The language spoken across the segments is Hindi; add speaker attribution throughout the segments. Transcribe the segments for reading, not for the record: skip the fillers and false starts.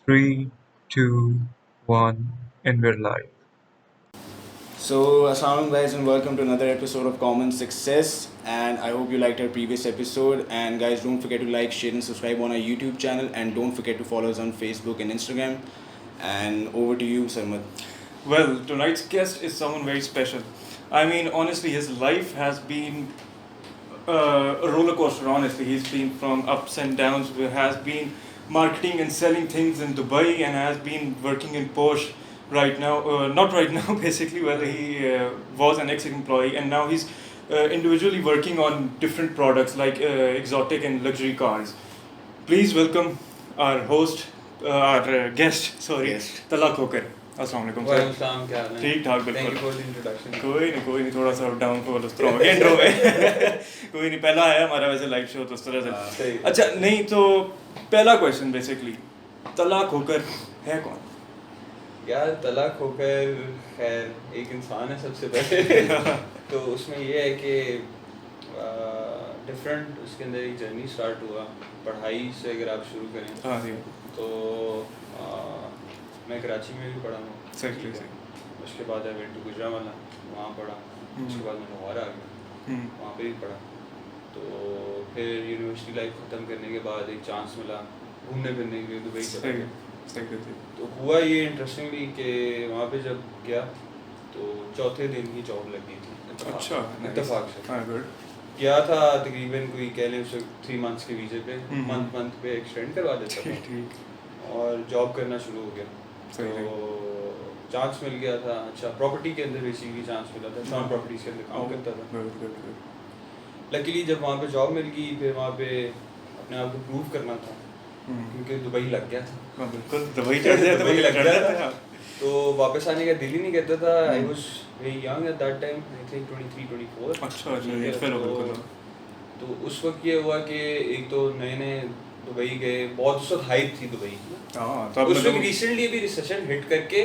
Speaker 1: Three, two, one, and we're live.
Speaker 2: So, assalamu guys, and welcome to another episode of Common Success. And I hope you liked our previous episode. And guys, don't forget to like, share, and subscribe on our YouTube channel. And don't forget to follow us on Facebook and Instagram. And over to you, Sarmad.
Speaker 3: Well, tonight's guest is someone very special. I mean, honestly, his life has been a roller coaster. Honestly, he's been from ups and downs. Has been marketing and selling things in Dubai, and has been working in Porsche right now. Not right now, basically. Well, he was an ex-employee, and now he's individually working on different products like exotic and luxury cars. Please welcome our host, our guest. Sorry,
Speaker 2: Guest.
Speaker 3: Tala Khokar. अस्सलाम वालेकुम सर।
Speaker 4: वालेकुम क्या हाल है?
Speaker 3: ठीक ठाक
Speaker 4: Thank you
Speaker 3: बिल्कुल।
Speaker 4: for the introduction.
Speaker 3: कोई नहीं थोड़ा सा डाउनफॉल उस तरह हो गया इंट्रो में। कोई नहीं, पहला है हमारा वैसे लाइव शो तो उस तरह
Speaker 4: हाँ,
Speaker 3: से।
Speaker 4: सही।
Speaker 3: अच्छा नहीं तो पहला क्वेश्चन बेसिकली तलाक होकर है कौन?
Speaker 4: यार तलाक होकर खैर एक इंसान है सबसे पहले। तो उसमें ये है कि डिफरेंट उसके अंदर एक जर्नी स्टार्ट हुआ पढ़ाई से। अगर आप शुरू करें
Speaker 3: हाँ जी
Speaker 4: तो मैं कराची में भी पढ़ा हूँ।
Speaker 3: सही सही।
Speaker 4: उसके बाद आई वेंट टू गुजरांवाला, वहाँ पढ़ा। उसके बाद मैं लाहौर आ गया, वहाँ पे भी पढ़ा। तो फिर यूनिवर्सिटी लाइफ ख़त्म करने के बाद एक चांस मिला घूमने फिरने के लिए दुबई चला गया।
Speaker 3: सही।
Speaker 4: तो हुआ ये इंटरेस्टिंगली कि वहाँ पे जब गया तो चौथे दिन ही जॉब लग गई थी।
Speaker 3: अच्छा
Speaker 4: इत्तेफाक से
Speaker 3: हाँ गुड।
Speaker 4: गया था तकरीबन कोई कह लें उसे 3 मंथ्स के वीज़े पे, मंथ पे एक्सटेंड करवा देता था
Speaker 3: ठीक।
Speaker 4: और जॉब करना शुरू हो गया।
Speaker 3: सही
Speaker 4: तो चांस मिल गया था। अच्छा प्रॉपर्टी के अंदर बेसिकली चांस मिला था, शॉन प्रॉपर्टीज़ के अंदर काम करता था।
Speaker 3: गुड।
Speaker 4: लकीली जब वहाँ पे जॉब मिल गई फिर वहाँ पे अपने आप को प्रूव करना था क्योंकि दुबई लग गया था।
Speaker 3: हाँ बिल्कुल, दुबई चढ़ जाए
Speaker 4: दुबई लग गया था।
Speaker 3: था।
Speaker 4: तो वापस आने का दिल ही नहीं करता था। I was very young at that time, I think 23 24।
Speaker 3: अच्छा ये फिर बिल्कुल।
Speaker 4: तो उस वक्त ये हुआ कि एक तो नए दुबई गए, बहुत उस वक्त हाइप थी दुबई की।
Speaker 3: हाँ तो अब
Speaker 4: उस वक्त रिसेंटली अभी रिसेशन हिट करके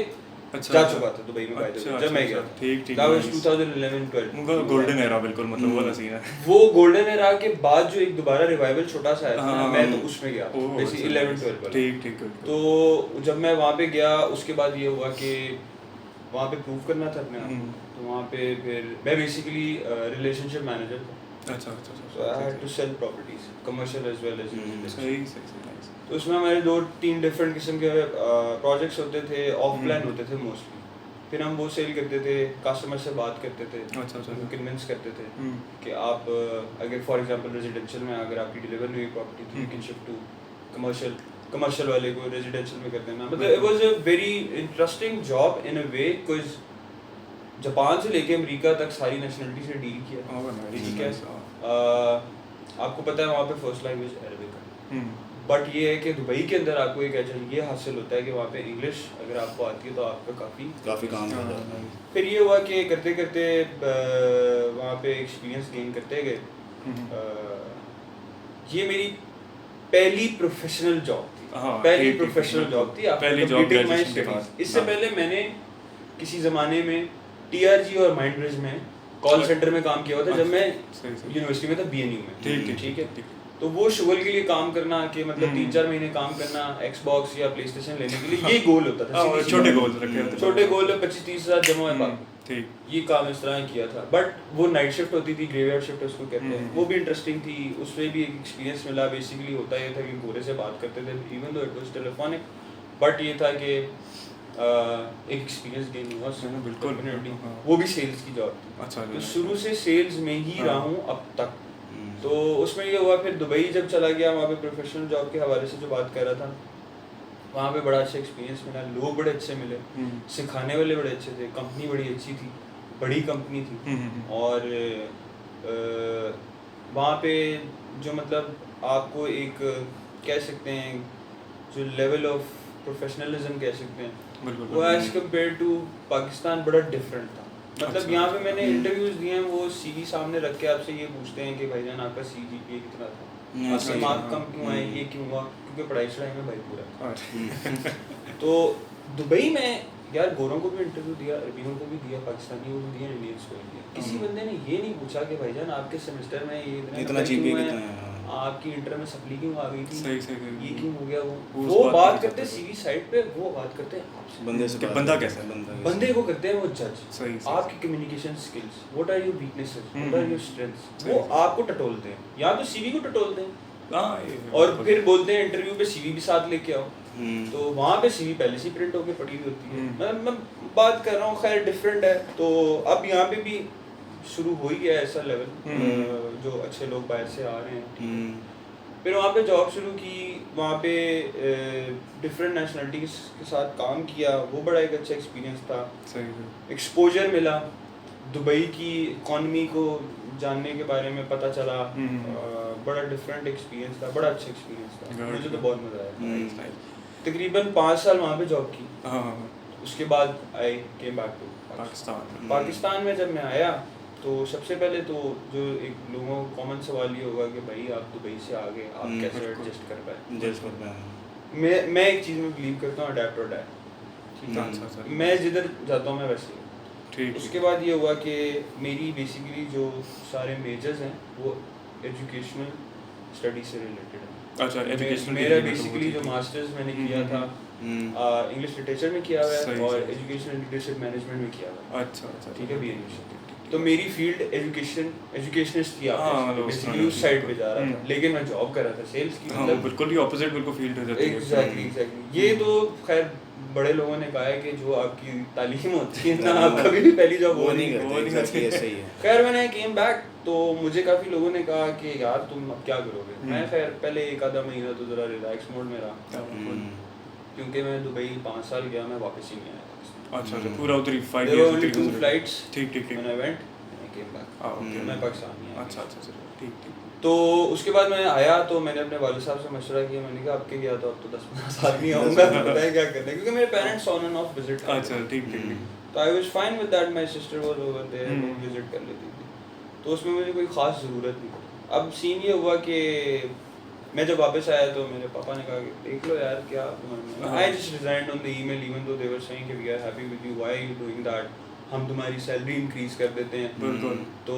Speaker 3: अच्छा
Speaker 4: जा चुका था दुबई में बाय द
Speaker 3: अच्छा,
Speaker 4: वे जब मैं
Speaker 3: अच्छा,
Speaker 4: गया।
Speaker 3: ठीक
Speaker 4: दैट वाज 2011 12।
Speaker 3: उनका गोल्डन एरा बिल्कुल मतलब वो सीन है।
Speaker 4: वो गोल्डन एरा के बाद जो एक दोबारा रिवाइवल छोटा सा आया था ना,
Speaker 3: हाँ,
Speaker 4: मैं तो उसमें गया
Speaker 3: ओह,
Speaker 4: बेसिकली
Speaker 3: अच्छा,
Speaker 4: 11 12 वाला।
Speaker 3: ठीक good।
Speaker 4: तो जब मैं वहाँ पे गया उसके बाद ये हुआ कि वहाँ पे प्रूव करना था अपने आप। तो वहाँ पे फिर मैं बेसिकली रिलेशनशिप मैनेजर था।
Speaker 3: अच्छा
Speaker 4: So I had to sell properties, commercial as well as residential।
Speaker 3: सही nice।
Speaker 4: तो उसमें हमारे 2-3 डिफरेंट किस्म के प्रोजेक्ट्स होते थे, ऑफ प्लान होते थे मोस्टली। फिर हम वो सेल करते थे, कस्टमर से बात करते थे,
Speaker 3: अच्छा।
Speaker 4: कन्विंस करते थे कि आप अगर फॉर एग्जांपल रेजिडेंशियल में अगर आपकी डिलीवर नहीं हुई प्रॉपर्टी तो you can shift to commercial वाले को रेजिडेंशियल में कर देना। मतलब it was a very interesting job in a way because Japan से लेके अमेरिका तक सारी नेशनलिटी से डील किया। ठीक है, आपको पता है वहाँ पे फर्स्ट लैंग्वेज अरबिक है। बट ये है कि दुबई के अंदर आपको एक ये हासिल होता है कि वहाँ पे इंग्लिश अगर आपको आती है तो आपका काफ़ी
Speaker 2: काम हो जाता है।
Speaker 4: फिर ये हुआ कि करते करते वहाँ पे एक्सपीरियंस गेन करते गए। ये मेरी पहली प्रोफेशनल जॉब थी।
Speaker 3: हाँ,
Speaker 4: पहली
Speaker 3: ठीक,
Speaker 4: प्रोफेशनल
Speaker 3: ठीक,
Speaker 4: जॉब थी
Speaker 3: पहली
Speaker 4: after
Speaker 3: job
Speaker 4: completing my
Speaker 3: graduation के
Speaker 4: studies।
Speaker 3: बाद।
Speaker 4: इससे
Speaker 3: हाँ।
Speaker 4: पहले मैंने किसी ज़माने में टीआरजी और माइंडब्रिज में कॉल सेंटर में काम किया हुआ था जब मैं
Speaker 3: सही।
Speaker 4: यूनिवर्सिटी में था बीएनयू में।
Speaker 3: ठीक
Speaker 4: है। तो वो शुगल के लिए काम करना कि मतलब 3-4 महीने काम करना एक्सबॉक्स या प्ले स्टेशन लेने के लिए, ये गोल होता था।
Speaker 3: हाँ,
Speaker 4: सीधी-सी
Speaker 3: छोटे
Speaker 4: बात।
Speaker 3: गोल रखे होते थे।
Speaker 4: छोटे गोल 25-30 हज़ार जमा है बाकी।
Speaker 3: ठीक।
Speaker 4: ये काम इस तरह किया था। बट वो नाइट शिफ्ट होती थी, ग्रेवयार्ड शिफ्ट उसको कहते हैं। वो भी इंटरेस्टिंग थी, उसमें भी एक एक्सपीरियंस मिला। बेसिकली होता ये था कि गोरे से बात करते थे even though it was telephonic, but ये था कि एक एक्सपीरियंस गेन हुआ उसमें।
Speaker 3: बिल्कुल।
Speaker 4: Definitely।
Speaker 3: हाँ।
Speaker 4: वो भी सेल्स की जॉब थी।
Speaker 3: अच्छा
Speaker 4: तो शुरू से सेल्स में ही
Speaker 3: हाँ।
Speaker 4: रहा हूँ अब तक। तो उसमें ये हुआ फिर दुबई जब चला गया, वहाँ पे प्रोफेशनल जॉब के हवाले से जो बात कर रहा था, वहाँ पे बड़ा अच्छा एक्सपीरियंस मिला। लोग बड़े अच्छे मिले, सिखाने वाले बड़े अच्छे थे, कंपनी बड़ी अच्छी थी, बड़ी कंपनी थी। और वहाँ पे जो मतलब आपको एक कह सकते हैं जो लेवल ऑफ प्रोफेशनलिज्म कह सकते हैं वो एज कम्पेयर टू पाकिस्तान बड़ा डिफरेंट था। मतलब
Speaker 3: अच्छा।
Speaker 4: यहाँ पे मैंने इंटरव्यूज दिए हैं, वो सीवी सामने रख के आपसे ये पूछते हैं कि भाईजान आपका सीजीपीए कितना था, आपके
Speaker 3: अच्छा,
Speaker 4: मार्क
Speaker 3: हाँ।
Speaker 4: कम क्यों आए, ये क्यों हुआ, क्योंकि पढ़ाई चढ़ाई में भाई पूरा था।
Speaker 3: हाँ।
Speaker 4: तो दुबई में यार गोरों को भी इंटरव्यू दिया, अरबियों को भी दिया, पाकिस्तानियों को भी दिया, इंडियंस को भी दिया। किसी बंदे ने ये नहीं पूछा कि भाईजान आपके सेमेस्टर में ये
Speaker 2: इतना
Speaker 4: नंबर
Speaker 2: GPA
Speaker 4: क्यों है,
Speaker 2: कितना है?
Speaker 4: आपकी इंटर में सप्ली क्यों आ गई थी,
Speaker 3: सही
Speaker 4: ये क्यों हो गया,
Speaker 3: वो
Speaker 4: वो
Speaker 3: उस बात
Speaker 4: बात
Speaker 3: नहीं
Speaker 4: करते
Speaker 3: करते।
Speaker 4: सीवी साइड पे, वो बात करते हैं आपसे,
Speaker 2: बंदे से
Speaker 3: कि
Speaker 2: बात
Speaker 3: बंदा
Speaker 2: करते
Speaker 3: कैसा
Speaker 2: हैं,
Speaker 3: है।
Speaker 4: बंदे को करते हैं वो जज,
Speaker 3: सही
Speaker 4: आपकी communication skills, what are your weaknesses, what are your strengths,
Speaker 3: सही,
Speaker 4: वो
Speaker 3: सही।
Speaker 4: आपको टटोलते हैं, या तो सीवी को टटोलते हैं
Speaker 3: हाँ,
Speaker 4: और फिर बोलते हैं इंटरव्यू पे सीवी भी साथ लेके आओ,
Speaker 2: तो
Speaker 4: तो वहाँ पे सीवी पहले से प्रिंट होके पड़ी हुई होती है।
Speaker 3: हम्म।
Speaker 4: मैं बात कर रहा हूँ, खैर डिफरेंट है, तो अब यहाँ पे भी शुरू हो ही गया है ऐसा लेवल, जो अच्छे लोग बाहर से आ रहे हैं। फिर वहाँ पे जॉब शुरू की, वहाँ पे डिफरेंट नेशनलिटीज़ के साथ काम किया, वो बड़ा एक अच्छा एक्सपीरियंस था,
Speaker 3: सही
Speaker 4: एक्सपोजर मिला, दुबई की इकॉनमी को जानने के बारे में पता चला, बड़ा डिफरेंट एक्सपीरियंस था, बड़ा अच्छा एक्सपीरियंस था,
Speaker 3: Good,
Speaker 4: मुझे तो
Speaker 3: good.
Speaker 4: बहुत मज़ा आया।
Speaker 3: सही।
Speaker 4: तकरीबन 5 साल वहाँ पे जॉब की,
Speaker 3: हाँ,
Speaker 4: उसके बाद I came back to
Speaker 3: Pakistan.
Speaker 4: Pakistan में जब मैं आया तो सबसे पहले तो जो एक लोगों को कॉमन सवाल ये होगा कि भाई आप दुबई से आ गए, आप कैसे
Speaker 3: बिल्कुल।
Speaker 4: एडजस्ट कर पाए।
Speaker 2: जज करता है।
Speaker 4: मैं एक चीज़ में बिलीव करता हूँ, अडेप्ट और डाई, ठीक है।
Speaker 3: अच्छा, अच्छा।
Speaker 4: मैं जिधर जाता हूँ मैं वैसे ही हूँ।
Speaker 3: ठीक।
Speaker 4: उसके बाद ये हुआ कि मेरी बेसिकली जो सारे मेजर्स हैं वो एजुकेशनल स्टडी से रिलेटेड है।
Speaker 3: अच्छा, एजुकेशनल
Speaker 4: मेरा बेसिकली जो मास्टर्स मैंने किया था इंग्लिश लिटरेचर में किया हुआ है
Speaker 3: सही,
Speaker 4: और
Speaker 3: सही।
Speaker 4: एजुकेशनल लीडरशिप मैनेजमेंट में किया हुआ है,
Speaker 3: अच्छा,
Speaker 4: ठीक है, बीए। तो मेरी फील्ड एजुकेशनिस्ट थी,
Speaker 3: हाँ,
Speaker 4: आप
Speaker 3: मतलब
Speaker 4: बेसिकली उस साइड पे जा रहा था, लेकिन मैं जॉब कर रहा था सेल्स की,
Speaker 3: हाँ,
Speaker 4: मतलब
Speaker 3: बिल्कुल ही ऑपोजिट बिल्कुल फील्ड हो जाती है।
Speaker 4: एग्जैक्टली। ये तो खैर बड़े लोगों ने कहा है कि जो आपकी तालीम होती है ना, आप कभी भी पहली जॉब
Speaker 2: वो नहीं
Speaker 3: वो
Speaker 2: करते,
Speaker 3: नहीं
Speaker 2: exactly
Speaker 3: करते।
Speaker 2: ऐसा ही है।
Speaker 4: खैर मैंने केम बैक, तो मुझे काफ़ी लोगों ने कहा कि यार तुम अब क्या करोगे। मैं खैर पहले एक आधा महीना तो ज़रा रिलैक्स मोड में रहा, क्योंकि मैं दुबई 5 साल गया, मैं वापस ही नहीं आया।
Speaker 3: अच्छा, पूरा उधरी 5
Speaker 4: There were
Speaker 3: years
Speaker 4: only 2 flights
Speaker 3: ठीक।
Speaker 4: when I went and I came back. मैं पाकिस्तान नहीं आया।
Speaker 3: अच्छा, ठीक।
Speaker 4: तो उसके बाद मैं आया तो मैंने अपने वालिद साहब से मशवरा किया, मैंने कहा आपके गया तो अब तो 10-15 साल नहीं आऊँगा, पता है क्या करना है, क्योंकि मेरे parents on and off visit
Speaker 3: अच्छा, ठीक।
Speaker 4: तो I was fine with that, my sister was over there, वो विजिट कर लेती थी, तो उसमें मुझे कोई ख़ास ज़रूरत नहीं पड़ी। अब सीन ये हुआ कि मैं जब वापस आया तो मेरे पापा ने कहा कि देख लो यार क्या, I just resigned on the email even though they were saying कि we are happy with you, why are you doing that, हम तुम्हारी सैलरी इंक्रीज कर देते हैं,
Speaker 3: बिल्कुल।
Speaker 4: तो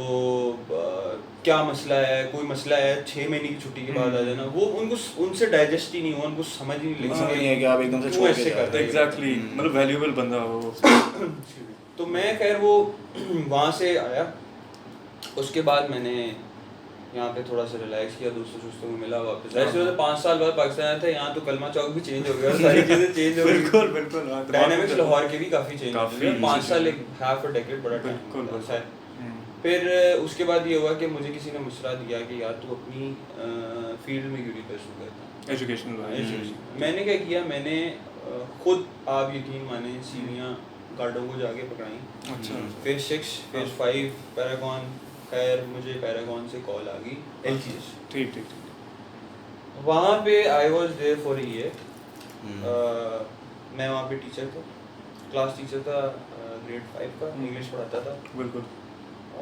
Speaker 4: क्या मसला है, कोई मसला है 6 महीने की छुट्टी के बाद आ जाना, वो उनको उनसे डाइजेस्ट ही नहीं हुआ, उनको समझ ही नहीं
Speaker 2: समझ नहीं है कि आप एकदम से
Speaker 4: क्यों
Speaker 2: छोड़
Speaker 4: ऐसे
Speaker 2: के जा
Speaker 4: करते
Speaker 2: रहे
Speaker 4: हैं।
Speaker 2: हो।
Speaker 3: एग्जैक्टली, मतलब वैल्यूएबल बंदा वो।
Speaker 4: तो मैं खैर वो वहाँ से आया, उसके बाद मैंने यहाँ पे थोड़ा सा रिलैक्स किया, दोस्तों को मिला वापस। ऐसे तो 5 साल बाद पाकिस्तान आया था, यहाँ तो कलमा चौक भी चेंज हो गया, सारी चीज़ें चेंज हो गई।
Speaker 3: बिल्कुल।
Speaker 4: डायनामिक्स लाहौर के भी काफ़ी चेंज हो गए, 5 साल एक हाफ अ डेकेड बड़ा
Speaker 3: बिल्कुल,
Speaker 4: टाइम
Speaker 3: बिल्कुल।
Speaker 4: है। फिर उसके बाद ये हुआ कि मुझे किसी ने मशवरा दिया कि यार तू अपनी फील्ड में क्यों नहीं परस्यू करता
Speaker 3: एजुकेशनल।
Speaker 4: मैंने क्या किया, मैंने खुद, आप यकीन माने, सीवियाँ गार्डों को जाके पकड़ाई।
Speaker 3: अच्छा।
Speaker 4: फेज 6 फेज 5 पैरागॉन, खैर मुझे पैरागॉन से कॉल आ गई LGS,
Speaker 3: ठीक।
Speaker 4: वहाँ पे I was there for a year. मैं वहाँ पे टीचर था, क्लास टीचर था, ग्रेड 5 का, इंग्लिश पढ़ाता था,
Speaker 3: बिल्कुल।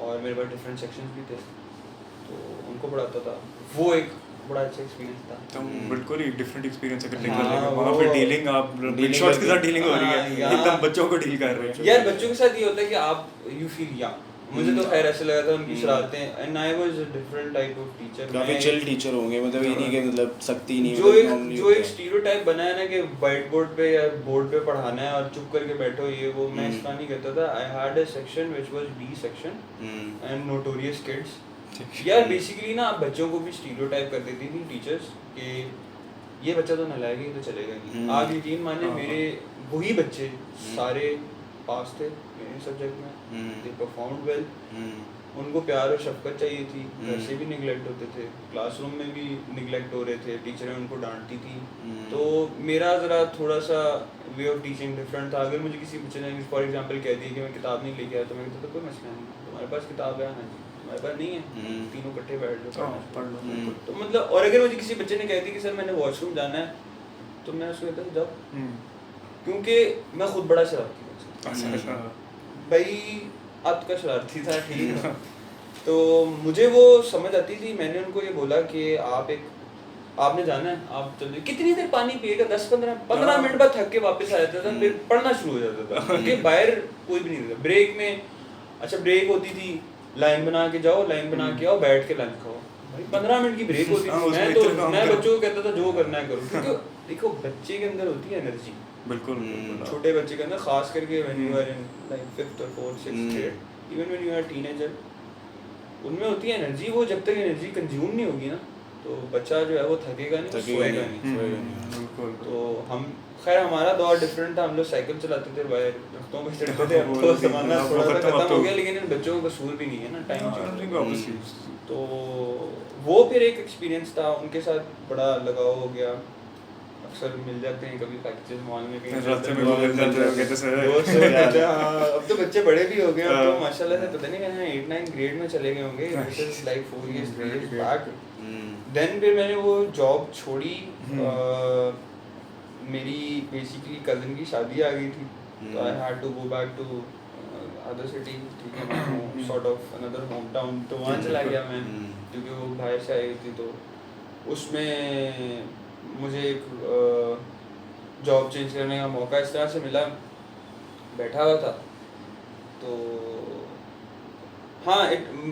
Speaker 4: और मेरे पास डिफरेंट सेक्शंस भी थे, तो उनको पढ़ाता था। वो एक बड़ा अच्छा एक्सपीरियंस था।
Speaker 3: तो बिल्कुल ही डिफरेंट एक्सपीरियंस है,
Speaker 4: हाँ,
Speaker 3: वहाँ पे डीलिंग, आप बिग शॉट्स के साथ डीलिंग हो रही है,
Speaker 4: हाँ,
Speaker 3: एकदम बच्चों को डील कर रहे हैं।
Speaker 4: यार बच्चों के साथ ये होता है कि आप यू फील यंग, मुझे तो खैर ऐसे लगा था उनकी शरारतें, and I was a different type of teacher.
Speaker 2: काफी चिल टीचर होंगे, मतलब ये नहीं कि मतलब सख्ती नहीं,
Speaker 4: जो एक स्टीरियोटाइप बना है ना कि व्हाइट बोर्ड पे या बोर्ड पे पढ़ाना है और चुप करके बैठो, ये वो, मैं इसका नहीं करता था। I had a section which was B section and notorious kids. यार बेसिकली ना आप बच्चों को भी स्टीरियोटाइप कर देती थी टीचर्स कि ये बच्चा तो नालायक है, तो चलेगा नहीं। आप यकीन माने मेरे वही बच्चे सारे पास थे मेरे सब्जेक्ट में, दे परफॉर्म्ड वेल, उनको प्यार और शफकत चाहिए थी, घर से भी निगलेक्ट होते थे, क्लासरूम में भी निगलेक्ट हो रहे थे, टीचरें उनको डांटती थी। तो मेरा ज़रा थोड़ा सा वे ऑफ टीचिंग डिफरेंट था। अगर मुझे किसी बच्चे ने फॉर एग्जांपल कह दिया कि मैं किताब नहीं लेके आया, तो मैं कहता था कोई मसला नहीं, तुम्हारे पास किताब है ना जी, तुम्हारे पास नहीं है, तीनों इकट्ठे बैठ जाओ
Speaker 3: पढ़ लो।
Speaker 4: तो मतलब, और अगर मुझे किसी बच्चे ने कह दी कि सर मैंने वॉशरूम जाना है, तो मैं उसको कहता था जाओ, क्योंकि मैं खुद बड़ा शरारती था भाई, आपका शरारती था, ठीक है। तो मुझे वो समझ आती थी। मैंने उनको ये बोला कि आपने जाना है, आप चलिए, कितनी देर पानी पिएगा, 10-15 मिनट बाद थक के वापस आ जाता था, फिर पढ़ना शुरू हो जाता था, क्योंकि बाहर कोई भी नहीं था। ब्रेक में, अच्छा ब्रेक होती थी, लाइन बना के जाओ, लाइन बना के आओ, बैठ के लंच खाओ, भाई 15 मिनट की ब्रेक होती
Speaker 3: हाँ,
Speaker 4: थी।
Speaker 3: उसमें इतना काम
Speaker 4: मैं
Speaker 3: करो।
Speaker 4: बच्चों को कहता था जो करना है करो, क्योंकि देखो बच्चे के अंदर होती है एनर्जी,
Speaker 3: बिल्कुल बिल्कुल।
Speaker 4: छोटे बच्चे के अंदर, खास करके when you are in like 5th और 4th 6th grade, even when you are teenager, उनमें होती है एनर्जी। वो जब तक एनर्जी कंज्यूम नहीं होगी ना तो बच्चा जो है वो थकेगा नहीं, सोएगा नहीं।
Speaker 3: बिल्कुल।
Speaker 4: तो हम खैर हमारा दौर डिफरेंट था, हम लोग साइकिल चलाते थे, वायर रख्तों पे चढ़ते थे। अब तो ज़माना थोड़ा सा खत्म हो गया, लेकिन इन बच्चों को कसूर भी नहीं है ना, टाइम। तो वो फिर एक एक्सपीरियंस था, उनके साथ बड़ा लगाव हो गया। अक्सर मिल जाते हैं कभी पैकेजेस मॉल में कहीं
Speaker 3: रास्ते में मिल जाते हैं, कहते सर
Speaker 4: दोस्त हो जाते हैं। हाँ, अब तो बच्चे बड़े भी हो गए, अब तो माशाल्लाह से पता नहीं कहना 8-9 ग्रेड में चले गए होंगे, this is like 4 years 3 years बैक। देन फिर मैंने वो जॉब छोड़ी, मेरी बेसिकली कज़न की शादी आ गई थी, तो I had to go back to other city, ठीक है, sort of another home town. तो वहाँ चला गया मैं, क्योंकि वो बाहर से आई थी। तो उसमें मुझे एक जॉब चेंज करने का मौका इस तरह से मिला, बैठा हुआ था तो हाँ,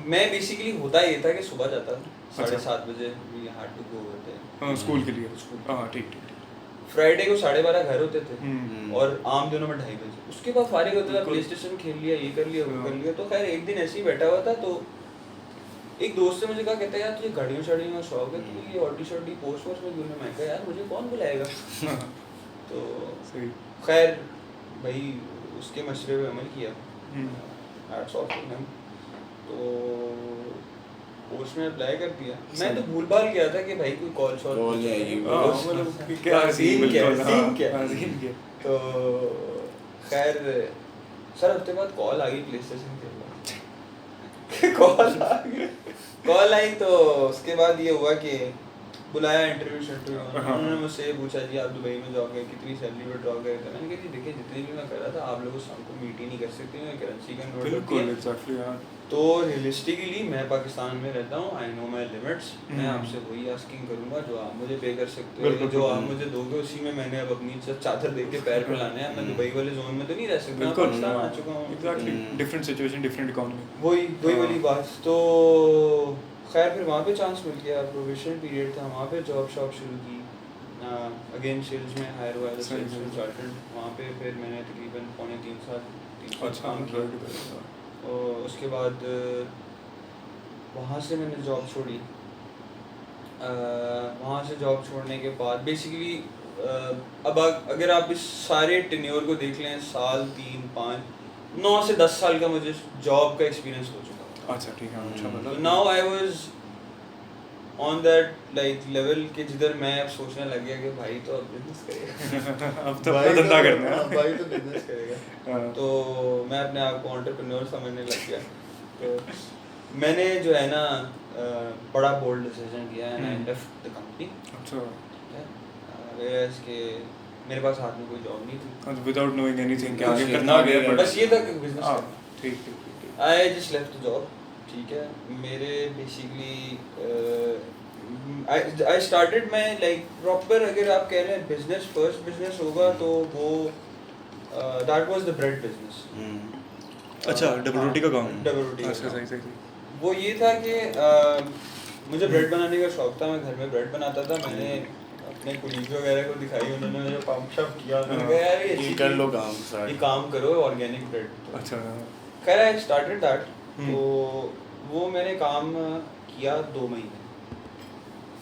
Speaker 4: मैं बेसिकली होता ये था कि सुबह जाता था 7:30 बजे, वी हैड टू गो होते
Speaker 3: हाँ, स्कूल के लिए। हाँ ठीक ठीक।
Speaker 4: फ्राइडे को 12:30 घर होते थे, और आम दिनों में 2:30 बजे। उसके बाद फारिग होता था, प्ले स्टेशन खेल लिया, ये कर लिया, वो कर लिया। तो खैर एक दिन ऐसे ही बैठा हुआ था, तो एक दोस्त से मुझे कहा, कहता है यार तुझे गाड़ियों शाड़ियों का शौक है, तू ये ऑडी शॉडी पोस्ट वोस्ट में क्यों नहीं? मैं कहा यार मुझे कौन बुलाएगा। तो खैर भाई उसके मशवरे पे अमल किया, हैट्स ऑफ टू हिम। तो पोस्ट में अप्लाई कर दिया। मैं तो भूल भाल गया था कि भाई कोई कॉल शॉल क्या सीन क्या। तो खैर सर हफ्ते बाद कॉल आ गई प्ले स्टेशन के कॉल आई। तो उसके बाद ये हुआ कि बुलाया इंटरव्यू उन्होंने मुझसे ये पूछा जी आप दुबई में जॉब गए, कितनी सैलरी पर ड्रॉप गए थे? मैंने कहा जी देखिए जितनी भी मैं कर रहा था आप लोगों शाम को मीट ही नहीं कर सकते हैं, करेंसी कन्वर्ट होती है। तो रियलिस्टिकली मैं पाकिस्तान में रहता हूँ, आई नो माई लिमिट्स। मैं आपसे वही आस्किंग करूँगा जो आप मुझे पे कर सकते हो, जो आप मुझे दोगे उसी में मैंने अब अपनी चादर देख के पैर फैलाने हैं। मैं दुबई वाले जोन में तो नहीं रह सकता, पाकिस्तान आ चुका हूँ।
Speaker 3: Exactly, different situation, different economy,
Speaker 4: वही वाली बात। तो खैर फिर वहाँ पे चांस मिल गया, प्रोबेशन पीरियड था, वहाँ पे जॉब शॉप शुरू की। अगेन सेल्स में हायर हुआ एज सेल्स कंसल्टेंट। वहाँ पे फिर मैंने तकरीबन 3 साल काम किया। और उसके बाद वहाँ से मैंने जॉब छोड़ी। वहाँ से जॉब छोड़ने के बाद बेसिकली अब अगर आप इस सारे टेन्योर को देख लें, साल 3, 5, 9 से 10 साल का मुझे जॉब का एक्सपीरियंस हो चुका।
Speaker 3: अच्छा ठीक है, अच्छा मतलब
Speaker 4: now I was on that like level कि जिधर मैं अब सोचने लग गया कि भाई तो अब बिजनेस करेगा।
Speaker 3: अब तो अपना धंधा करना है,
Speaker 4: भाई तो बिजनेस करेगा। तो मैं अपने आप को एंटरप्रेन्योर समझने लग गया। तो मैंने जो है ना बड़ा बोल्ड डिसीजन किया and I left the company.
Speaker 3: अच्छा,
Speaker 4: वेयरएज के मेरे पास हाथ में कोई जॉब नहीं थी,
Speaker 3: विदाउट नोइंग एनीथिंग क्या आगे करना है,
Speaker 4: बस ये था कि बिजनेस करना।
Speaker 3: ठीक ठीक ठीक।
Speaker 4: I just left the job, ठीक है। मेरे basically I started my like proper, अगर आप कह रहे हैं बिजनेस फर्स्ट बिजनेस होगा तो वो that was the bread business.
Speaker 3: अच्छा, डबल रोटी का काम।
Speaker 4: डबल रोटी का
Speaker 3: अच्छा,
Speaker 4: काम।
Speaker 3: सही।
Speaker 4: वो ये था कि मुझे ब्रेड बनाने का शौक था, मैं घर में ब्रेड बनाता था। मैंने अपने कुलीग वगैरह को दिखाई, उन्होंने मुझे पंप शप किया, उन्होंने कहा यार ये
Speaker 2: कर लो
Speaker 4: ये काम करो ऑर्गेनिक ब्रेड।
Speaker 3: अच्छा,
Speaker 4: खैर आई स्टार्टेड दैट। तो वो मैंने काम किया 2 महीने।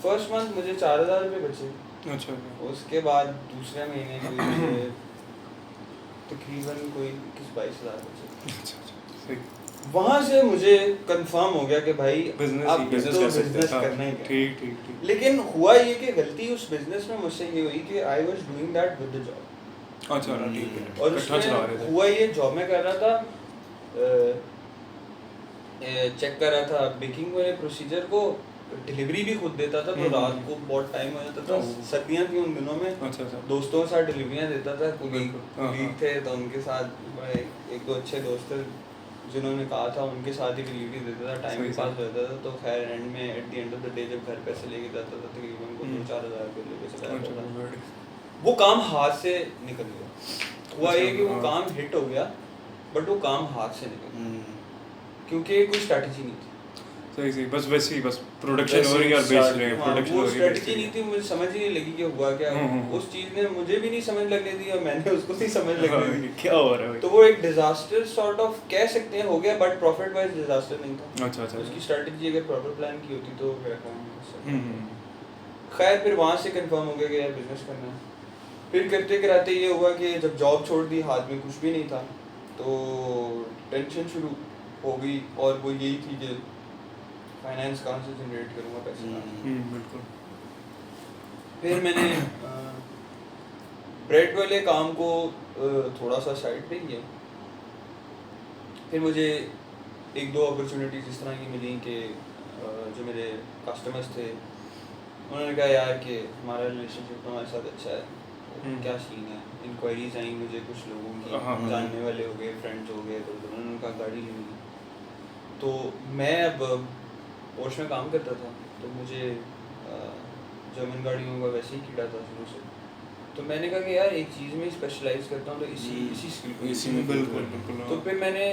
Speaker 4: फर्स्ट मंथ मुझे 4,000 रुपये बचे।
Speaker 3: अच्छा,
Speaker 4: उसके बाद दूसरे महीने के लिए तकरीबन कोई 21-22 हज़ार बचे।
Speaker 3: अच्छा, सही।
Speaker 4: वहाँ से मुझे कंफर्म हो गया कि भाई
Speaker 3: बिजनेस
Speaker 4: अब बिजनेस करना ही है।
Speaker 3: ठीक।
Speaker 4: लेकिन हुआ ये कि गलती उस बिजनेस में मुझसे ये हुई कि I was doing that with the job.
Speaker 3: अच्छा, ठीक है।
Speaker 4: और उसमें हुआ ये, जॉब में कर रहा था, चेक कर रहा था बेकिंग वाले प्रोसीजर को, डिलीवरी भी खुद देता था। तो रात को बहुत टाइम हो जाता था, सर्दियाँ थी उन दिनों में।
Speaker 3: अच्छा।
Speaker 4: दोस्तों के साथ डिलीवरियाँ देता था, कुलीग थे तो उनके साथ एक दो अच्छे दोस्त थे जिन्होंने कहा था, उनके साथ ही डिलीवरी देता था, टाइम पास हो जाता था। तो खैर एंड में at the end of the day जब घर पैसे लेके जाता था तकरीबन 2-4 हज़ार रुपये लेके चला जाता था। वो काम हाथ से निकल गया। हुआ ये कि वो काम हिट हो गया, बट वो काम हाथ से निकल गया क्योंकि कोई स्ट्रैटेजी नहीं थी।
Speaker 3: सही सही, बस वैसे ही बस प्रोडक्शन हो रही है और बेच रहे हैं,
Speaker 4: हाँ,
Speaker 3: प्रोडक्शन
Speaker 4: वो
Speaker 3: हो रही है,
Speaker 4: स्ट्रेटजी नहीं थी, मुझे समझ ही नहीं लगी कि हुआ क्या। उस चीज़ ने मुझे भी नहीं समझ लगने दी और मैंने उसको नहीं समझ लगने दी।
Speaker 3: क्या हो रहा है
Speaker 4: तो वो एक डिजास्टर सॉर्ट ऑफ कह सकते हैं हो गया, बट प्रॉफिट वाइज डिजास्टर नहीं था।
Speaker 3: अच्छा अच्छा
Speaker 4: उसकी स्ट्रेटजी अगर प्रॉपर प्लान की होती तो मेरा काम हो सकता।
Speaker 3: हम्म,
Speaker 4: खैर फिर वहाँ से कंफर्म हो गया कि यार बिजनेस करना है। फिर करते कराते ये हुआ कि जब जॉब छोड़ दी, हाथ में कुछ भी नहीं था, तो टेंशन शुरू हो गई, और वो यही थी कि फाइनेंस कहाँ से जनरेट करूँगा पैसे।
Speaker 3: बिल्कुल।
Speaker 4: फिर मैंने ब्रेड वाले काम को थोड़ा सा साइड पे किया। फिर मुझे एक दो अपॉर्चुनिटीज इस तरह की मिली कि जो मेरे कस्टमर्स थे उन्होंने कहा यार कि हमारा रिलेशनशिप तुम्हारे साथ अच्छा है, क्या सीन है। इंक्वायरीज आई मुझे कुछ लोगों की, जानने वाले हो गए, फ्रेंड्स हो गए, तो उन्होंने कहा गाड़ी लेनी। तो मैं अब पोर्श में काम करता था, तो मुझे जर्मन गाड़ियों का वैसे ही कीड़ा था शुरू से। तो मैंने कहा कि यार एक चीज़ में स्पेशलाइज करता हूँ, तो इसी स्किल को
Speaker 2: इसी में
Speaker 3: बिल्कुल बिल्कुल।
Speaker 4: तो फिर मैंने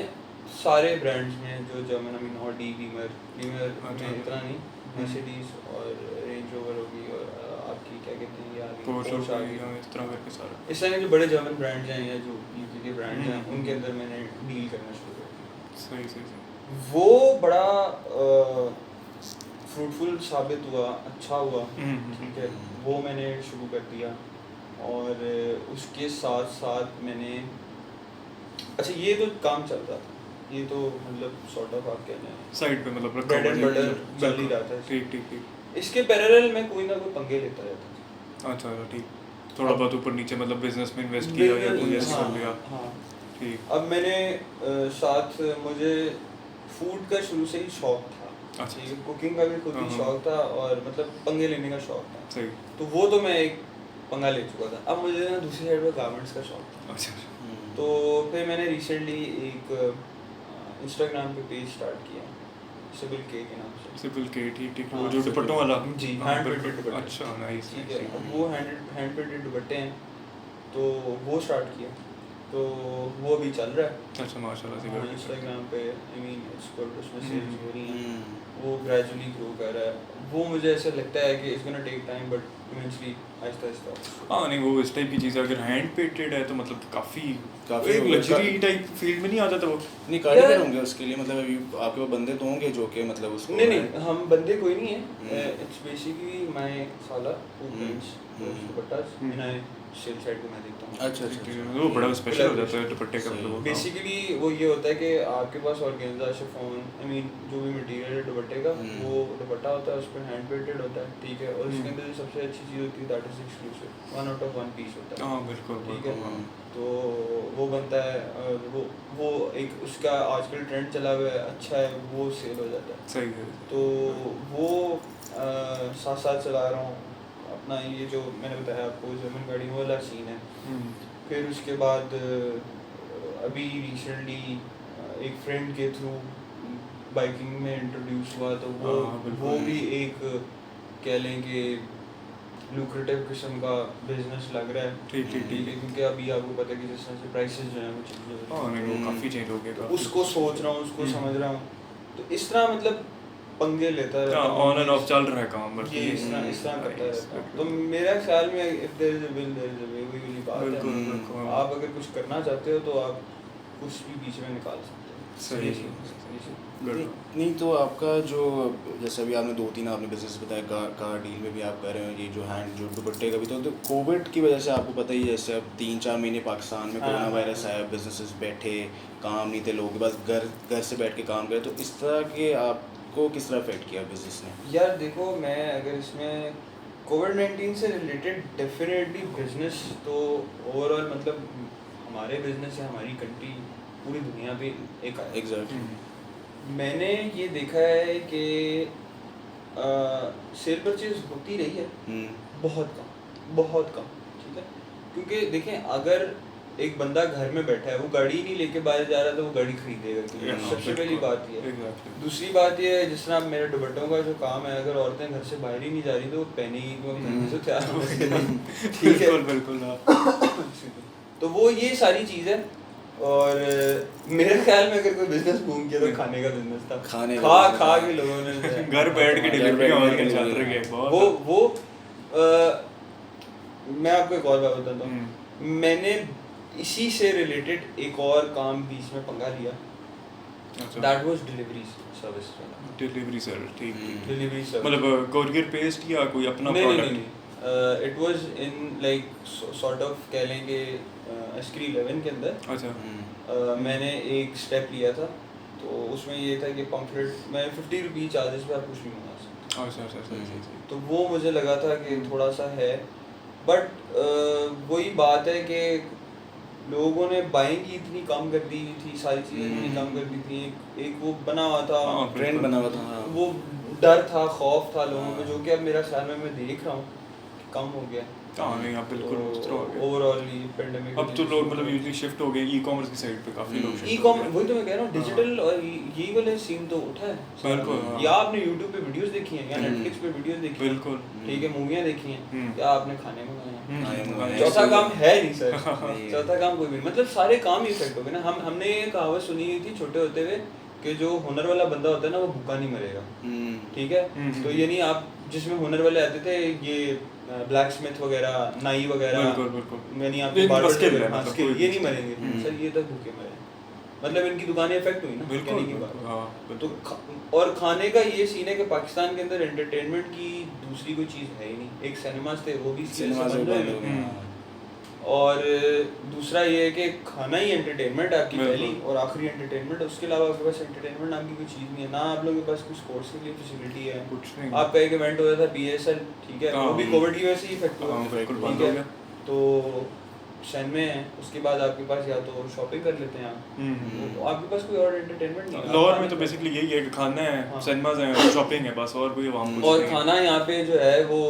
Speaker 4: सारे ब्रांड्स में जो German, I mean Audi, Beamer में इतना नहीं, मर्सिडीज और रेंज रोवर होगी, और आपकी क्या कहते हैं ये आगे
Speaker 3: पोर्श
Speaker 4: पोर्श आ गई,
Speaker 3: इस तरह करके सारा।
Speaker 4: इस तरह के जो बड़े जर्मन ब्रांड्स हैं या जो यूके के ब्रांड्स हैं, उनके अंदर मैंने डील करना शुरू कर दिया।
Speaker 3: सही सही सही।
Speaker 4: वो बड़ा फ्रूटफुल साबित हुआ, अच्छा हुआ, ठीक है। वो मैंने शुरू कर दिया, और उसके साथ साथ मैंने, अच्छा ये तो काम चल रहा था, ये तो मतलब सॉर्ट ऑफ आप कहना है
Speaker 3: साइड पे मतलब रखा
Speaker 4: ब्रेड एंड
Speaker 3: हुआ है।
Speaker 4: बटर चल ही रहा था।
Speaker 3: ठीक ठीक ठीक।
Speaker 4: इसके पैरेलल में कोई ना कोई पंगे लेता रहता था।
Speaker 3: अच्छा अच्छा ठीक। थोड़ा बहुत ऊपर नीचे मतलब बिजनेस में इन्वेस्ट किया या कोई ऐसा कर लिया।
Speaker 4: हाँ।
Speaker 3: ठीक।
Speaker 4: अब मैंने साथ मुझे फूड का शुरू से ही शौक था,
Speaker 3: अच्छा।
Speaker 4: ठीक है, कुकिंग का भी खुद ही शौक था, और मतलब पंगे लेने का शौक था।
Speaker 3: सही।
Speaker 4: तो वो तो मैं एक पंगा ले चुका था। अब मुझे ना दूसरी साइड पर गारमेंट्स का शौक था।
Speaker 3: अच्छा।
Speaker 4: तो फिर मैंने रिसेंटली एक इंस्टाग्राम पे पेज स्टार्ट किया, सिविल के नाम से।
Speaker 3: सिविल के, ठीक ठीक। वो
Speaker 4: हाँ,
Speaker 3: जो दुपट्टों वाला।
Speaker 4: जी,
Speaker 3: हाँ,
Speaker 4: हैंड
Speaker 3: बिल्कुल।
Speaker 4: प्रिंटेड दुपट्टे।
Speaker 3: अच्छा नाइस।
Speaker 4: ठीक है, अब वो हैंड प्रिंटेड दुपट्टे हैं, तो वो स्टार्ट किया, तो वो अभी चल रहा है।
Speaker 3: अच्छा माशाल्लाह से।
Speaker 4: हाँ, इंस्टाग्राम पे आई मीन इट्स गुड, उसमें सेल्स हो रही हैं, वो ग्रेजुअली ग्रो कर रहा है। वो मुझे ऐसा लगता है कि it's gonna take time, but eventually आहिस्ता आहिस्ता।
Speaker 3: हाँ नहीं, वो इस टाइप की चीज़ अगर हैंड पेंटेड है तो मतलब काफ़ी
Speaker 2: काफ़ी
Speaker 3: एक लग्जरी टाइप फील्ड में नहीं आ जाता वो।
Speaker 2: नहीं, कारीगर होंगे उसके लिए, मतलब अभी आपके पास बंदे तो होंगे जो कि मतलब उसको।
Speaker 4: नहीं, हम बंदे कोई नहीं है। इट्स बेसिकली माय साला who paints दुपट्टास, and I sell side को मैं देखता हूँ।
Speaker 2: अच्छा।
Speaker 3: वो बड़ा स्पेशल हो जाता है दुपट्टे का मतलब वो काम।
Speaker 4: बेसिकली वो ये होता है कि आपके पास ऑर्गेन्जा, शिफॉन, आई मीन जो भी मटेरियल है दुपट्टे का, वो दुपट्टा होता है, उस पर हैंड पेंटेड होता है, ठीक है। और उसके अंदर जो सबसे अच्छी चीज़ होती है that is exclusive, 1 out of 1 piece होता है।
Speaker 3: हाँ बिल्कुल
Speaker 4: ठीक है।
Speaker 3: बिल्कुल।
Speaker 4: तो वो बनता है, और वो एक उसका आजकल ट्रेंड चला हुआ है, अच्छा है, वो सेल हो जाता है।
Speaker 3: सही है।
Speaker 4: तो वो साथ साथ चला रहा हूँ अपना। ये जो मैंने बताया आपको जर्मन गाड़ी वाला सीन है। फिर उसके बाद अभी रिसेंटली एक फ्रेंड के थ्रू बाइकिंग में इंट्रोड्यूस हुआ, तो वो भी एक कह लें कि लुक्रेटिव किस्म का बिजनेस लग रहा है।
Speaker 3: ठीक ठीक ठीक है।
Speaker 4: क्योंकि अभी आपको पता है कि जिस तरह से प्राइसेस जो हैं वो चेंज हो
Speaker 3: हाँ नहीं वो काफ़ी चेंज हो गया।
Speaker 4: उसको सोच रहा हूँ, उसको समझ रहा हूँ। तो इस तरह मतलब पंगे लेता रहता हूँ,
Speaker 3: ऑन एंड ऑफ चल रहा है काम बस।
Speaker 4: ये इस तरह करता रहता हूँ। तो मेरा ख्याल में if there is a will there is a way, वही वाली बात है। आप अगर कुछ करना चाहते हो तो आप कुछ भी बीच में निकाल सकते हो।
Speaker 3: सही।
Speaker 2: नहीं तो आपका जो, जैसे अभी आपने 2-3 आपने बिजनेस बताया, कार डील में भी आप कर रहे हो, ये जो दुपट्टे का भी, तो कोविड की वजह से आपको पता ही है, जैसे अब 3-4 महीने पाकिस्तान में कोरोना वायरस आया, बिजनेसेस बैठे, काम नहीं थे, लोग बस घर से बैठ के काम करे, तो इस तरह के आपको किस तरह अफेक्ट किया बिजनेस ने?
Speaker 4: यार देखो, मैं अगर इसमें कोविड-19 से रिलेटेड डेफिनेटली बिजनेस तो ओवरऑल मतलब हमारे बिजनेस है, हमारी कंट्री पूरी दुनिया पे एक आया।
Speaker 2: एग्जैक्टली।
Speaker 4: मैंने ये देखा है कि सेल परचेज होती रही है, बहुत कम, ठीक है। क्योंकि देखें, अगर एक बंदा घर में बैठा है, वो गाड़ी नहीं लेके बाहर जा रहा, तो वो गाड़ी खरीदेगा। सबसे पहली बात ये है। दूसरी बात ये है, जिस तरह अब मेरे दुपट्टों का जो काम है, अगर औरतें घर से बाहर ही नहीं जा रही तो वो पहनेगी क्यों, तो तैयार हो ठीक है,
Speaker 3: बिल्कुल।
Speaker 4: तो वो ये सारी चीज़ है। और मेरे ख्याल में अगर कोई बिजनेस बूम किया तो खाने का बिजनेस था।
Speaker 2: खाने
Speaker 4: खा
Speaker 2: का
Speaker 4: खा के लोगों ने
Speaker 3: घर बैठ के डिलीवरी ऑनलाइन चल रही है बहुत।
Speaker 4: वो मैं आपको एक और बात बताता हूँ। मैंने इसी से रिलेटेड एक और काम बीच में पंगा लिया। That was delivery service.
Speaker 3: Delivery service, ठीक ठीक।
Speaker 4: डिलीवरी सर्विस
Speaker 3: मतलब कोरियर बेस्ड या कोई अपना
Speaker 4: नहीं
Speaker 3: प्रोडक्ट?
Speaker 4: नहीं, it was in like sort of कह लेंगे एसक्री 11 के अंदर।
Speaker 3: अच्छा।
Speaker 4: मैंने एक स्टेप लिया था, तो उसमें ये था कि पम्फलेट मैं 50 रुपीज़ चार्जेस पे आप कुछ भी मंगा सकते।
Speaker 3: अच्छा अच्छा।
Speaker 4: तो वो मुझे लगा था कि थोड़ा सा है, बट वही बात है कि लोगों ने बाइंग की इतनी कम कर दी थी, सारी चीज़ें इतनी कम कर दी थी। एक वो बना हुआ था,
Speaker 2: ट्रेंड बना हुआ था।
Speaker 4: वो डर था, खौफ था लोगों में, जो कि अब मेरा ख्याल में मैं देख रहा हूँ कम हो गया।
Speaker 3: हाँ नहीं, आप बिल्कुल थ्रो हो गए।
Speaker 4: ओवरऑल ये पेंडेमिक
Speaker 3: अब तो लोग मतलब यूजली शिफ्ट हो गए ई-कॉमर्स की साइड पे, काफी लोग shift
Speaker 4: ई
Speaker 3: हो
Speaker 4: कॉमर्स,
Speaker 3: गए।
Speaker 4: वही तो मैं कह रहा हूँ, डिजिटल और यही वाले सीन तो उठा है
Speaker 3: बिल्कुल,
Speaker 4: सारा।
Speaker 3: हाँ।
Speaker 4: या आपने यूट्यूब पे वीडियोस देखी हैं, या नेटफ्लिक्स पे वीडियोस देखी हैं,
Speaker 3: बिल्कुल।
Speaker 4: ठीक है, मूवियाँ देखी हैं, या आपने खाने मंगाए हैं।
Speaker 2: खाने मंगाए।
Speaker 4: चौथा काम है नहीं सर।
Speaker 2: नहीं।
Speaker 4: चौथा काम कोई भी नहीं, मतलब सारे काम ही इफेक्ट हो गए ना। हमने ये कहावत सुनी हुई थी छोटे होते हुए कि जो हुनर वाला बंदा होता है ना, वो भूखा नहीं मरेगा, ठीक है। तो ये नहीं, आप जिसमें हुनर वाले आते थे, ये ब्लैक स्मिथ वगैरह, नाई वगैरह,
Speaker 3: बिल्कुल बिल्कुल।
Speaker 4: यानी आप
Speaker 3: इनका
Speaker 4: बार्बर
Speaker 3: skill है,
Speaker 4: हाँ,
Speaker 3: मतलब
Speaker 4: skill,
Speaker 3: कोई
Speaker 4: ये
Speaker 3: भी
Speaker 4: नहीं मरेंगे सर, ये तक भूखे मरे, मतलब इनकी दुकानें इफेक्ट हुई ना,
Speaker 3: बिल्कुल
Speaker 4: कहने की बात।
Speaker 3: बिल्कुल, हाँ
Speaker 4: तो
Speaker 3: बिल्कुल।
Speaker 4: और खाने का ये सीन है कि पाकिस्तान के अंदर एंटरटेनमेंट की दूसरी कोई चीज़ है ही नहीं। एक सिनेमास थे, वो भी इसलिए
Speaker 2: सिनेमा
Speaker 4: से
Speaker 2: से
Speaker 4: बंद
Speaker 2: बंद
Speaker 4: हुए
Speaker 2: हो
Speaker 4: हैं।
Speaker 2: गया।
Speaker 4: और दूसरा ये है कि खाना ही एंटरटेनमेंट है आपकी
Speaker 3: बिल्कुल।
Speaker 4: पहली और आखिरी एंटरटेनमेंट है। उसके अलावा आपके पास एंटरटेनमेंट नाम की कोई चीज़ नहीं है ना। आप लोगों के पास कोई स्पोर्ट्स के लिए फैसिलिटी है,
Speaker 3: कुछ नहीं।
Speaker 4: आपका एक इवेंट हो था PSL, ठीक है, वो भी
Speaker 3: हाँ।
Speaker 4: कोविड की वजह से ही इफेक्ट हुआ,
Speaker 3: हाँ, बिल्कुल
Speaker 4: ठीक
Speaker 3: बंद हो
Speaker 4: है।
Speaker 3: गया।
Speaker 4: तो शन में है, उसके बाद आपके पास या तो शॉपिंग कर लेते हैं आप, तो आपके पास कोई और एंटरटेनमेंट नहीं है।
Speaker 3: लाहौर में तो बेसिकली यही है कि खाना है,
Speaker 4: हाँ।
Speaker 3: सिनेमाज हैं, शॉपिंग है, बस और कोई वहाँ कुछ
Speaker 4: और
Speaker 3: नहीं है।
Speaker 4: खाना यहाँ पे जो है वो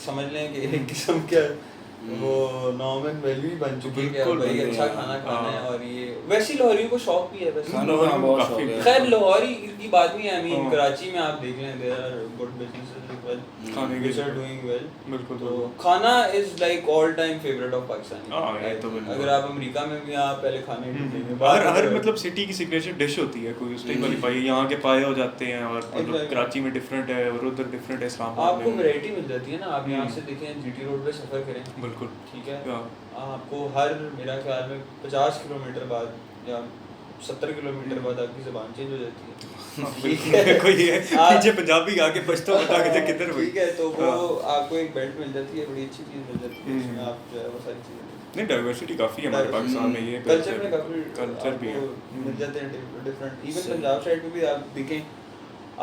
Speaker 4: समझ लें कि एक किस्म का वो नॉर्मल वैल्यू ही बन चुकी है कि
Speaker 3: बिल्कुल,
Speaker 4: भाई
Speaker 2: बिल्कुल,
Speaker 4: अच्छा
Speaker 2: हाँ।
Speaker 4: खाना खाना है।
Speaker 3: हाँ।
Speaker 4: और ये वैसे ही लाहौरियों को शौक भी है वैसे।
Speaker 2: खानों का बहुत
Speaker 3: काफी-
Speaker 2: शौक है।
Speaker 4: खैर लाहौरी की बात नहीं है, आई मीन
Speaker 3: हाँ।
Speaker 4: कराची में आप देख लें, there are good businesses as well,
Speaker 3: खाने के
Speaker 4: व्हिच आर डूइंग वेल।
Speaker 3: बिल्कुल
Speaker 4: तो
Speaker 3: बिल्कुल।
Speaker 4: खाना is like all time favourite of Pakistani.
Speaker 3: हाँ, ये तो बिल्कुल।
Speaker 4: अगर आप अमेरिका में भी आप पहले खाने ढूंढेंगे,
Speaker 3: हर मतलब सिटी की सिग्नेचर डिश होती है कोई उस टाइप वाली पाई, यहाँ के पाए हो जाते हैं, और मतलब
Speaker 4: Exactly.
Speaker 3: कराची में डिफरेंट है और उधर डिफरेंट है, इस्लामाबाद
Speaker 4: आपको
Speaker 3: में।
Speaker 4: वैरायटी मिल जाती है ना। आप यहाँ से देखें, GT रोड पे सफ़र करें,
Speaker 3: बिल्कुल।
Speaker 4: ठीक है,
Speaker 3: हाँ।
Speaker 4: आपको हर मेरा ख्याल में 50 किलोमीटर बाद या 70 किलोमीटर बाद आपकी ज़बान चेंज हो जाती है। ठीक है,
Speaker 3: कोई है
Speaker 4: आप-
Speaker 3: पीछे पंजाबी आके पछतो बता के किधर हुई।
Speaker 4: ठीक है, तो वो
Speaker 3: हाँ।
Speaker 4: आपको एक बेल्ट मिल जाती है, बड़ी अच्छी चीज़ मिल जाती है, जिसमें
Speaker 3: हम्म।
Speaker 4: आप जो है वो सारी चीज़ें
Speaker 3: नहीं, डाइवर्सिटी काफी है हमारे पाकिस्तान में, ये
Speaker 4: कल्चर में काफ़ी
Speaker 3: कल्चर भी है।
Speaker 4: आपको मिल जाते हैं डिफरेंट। इवन
Speaker 2: सही।
Speaker 4: पंजाब साइड पे भी आप देखें,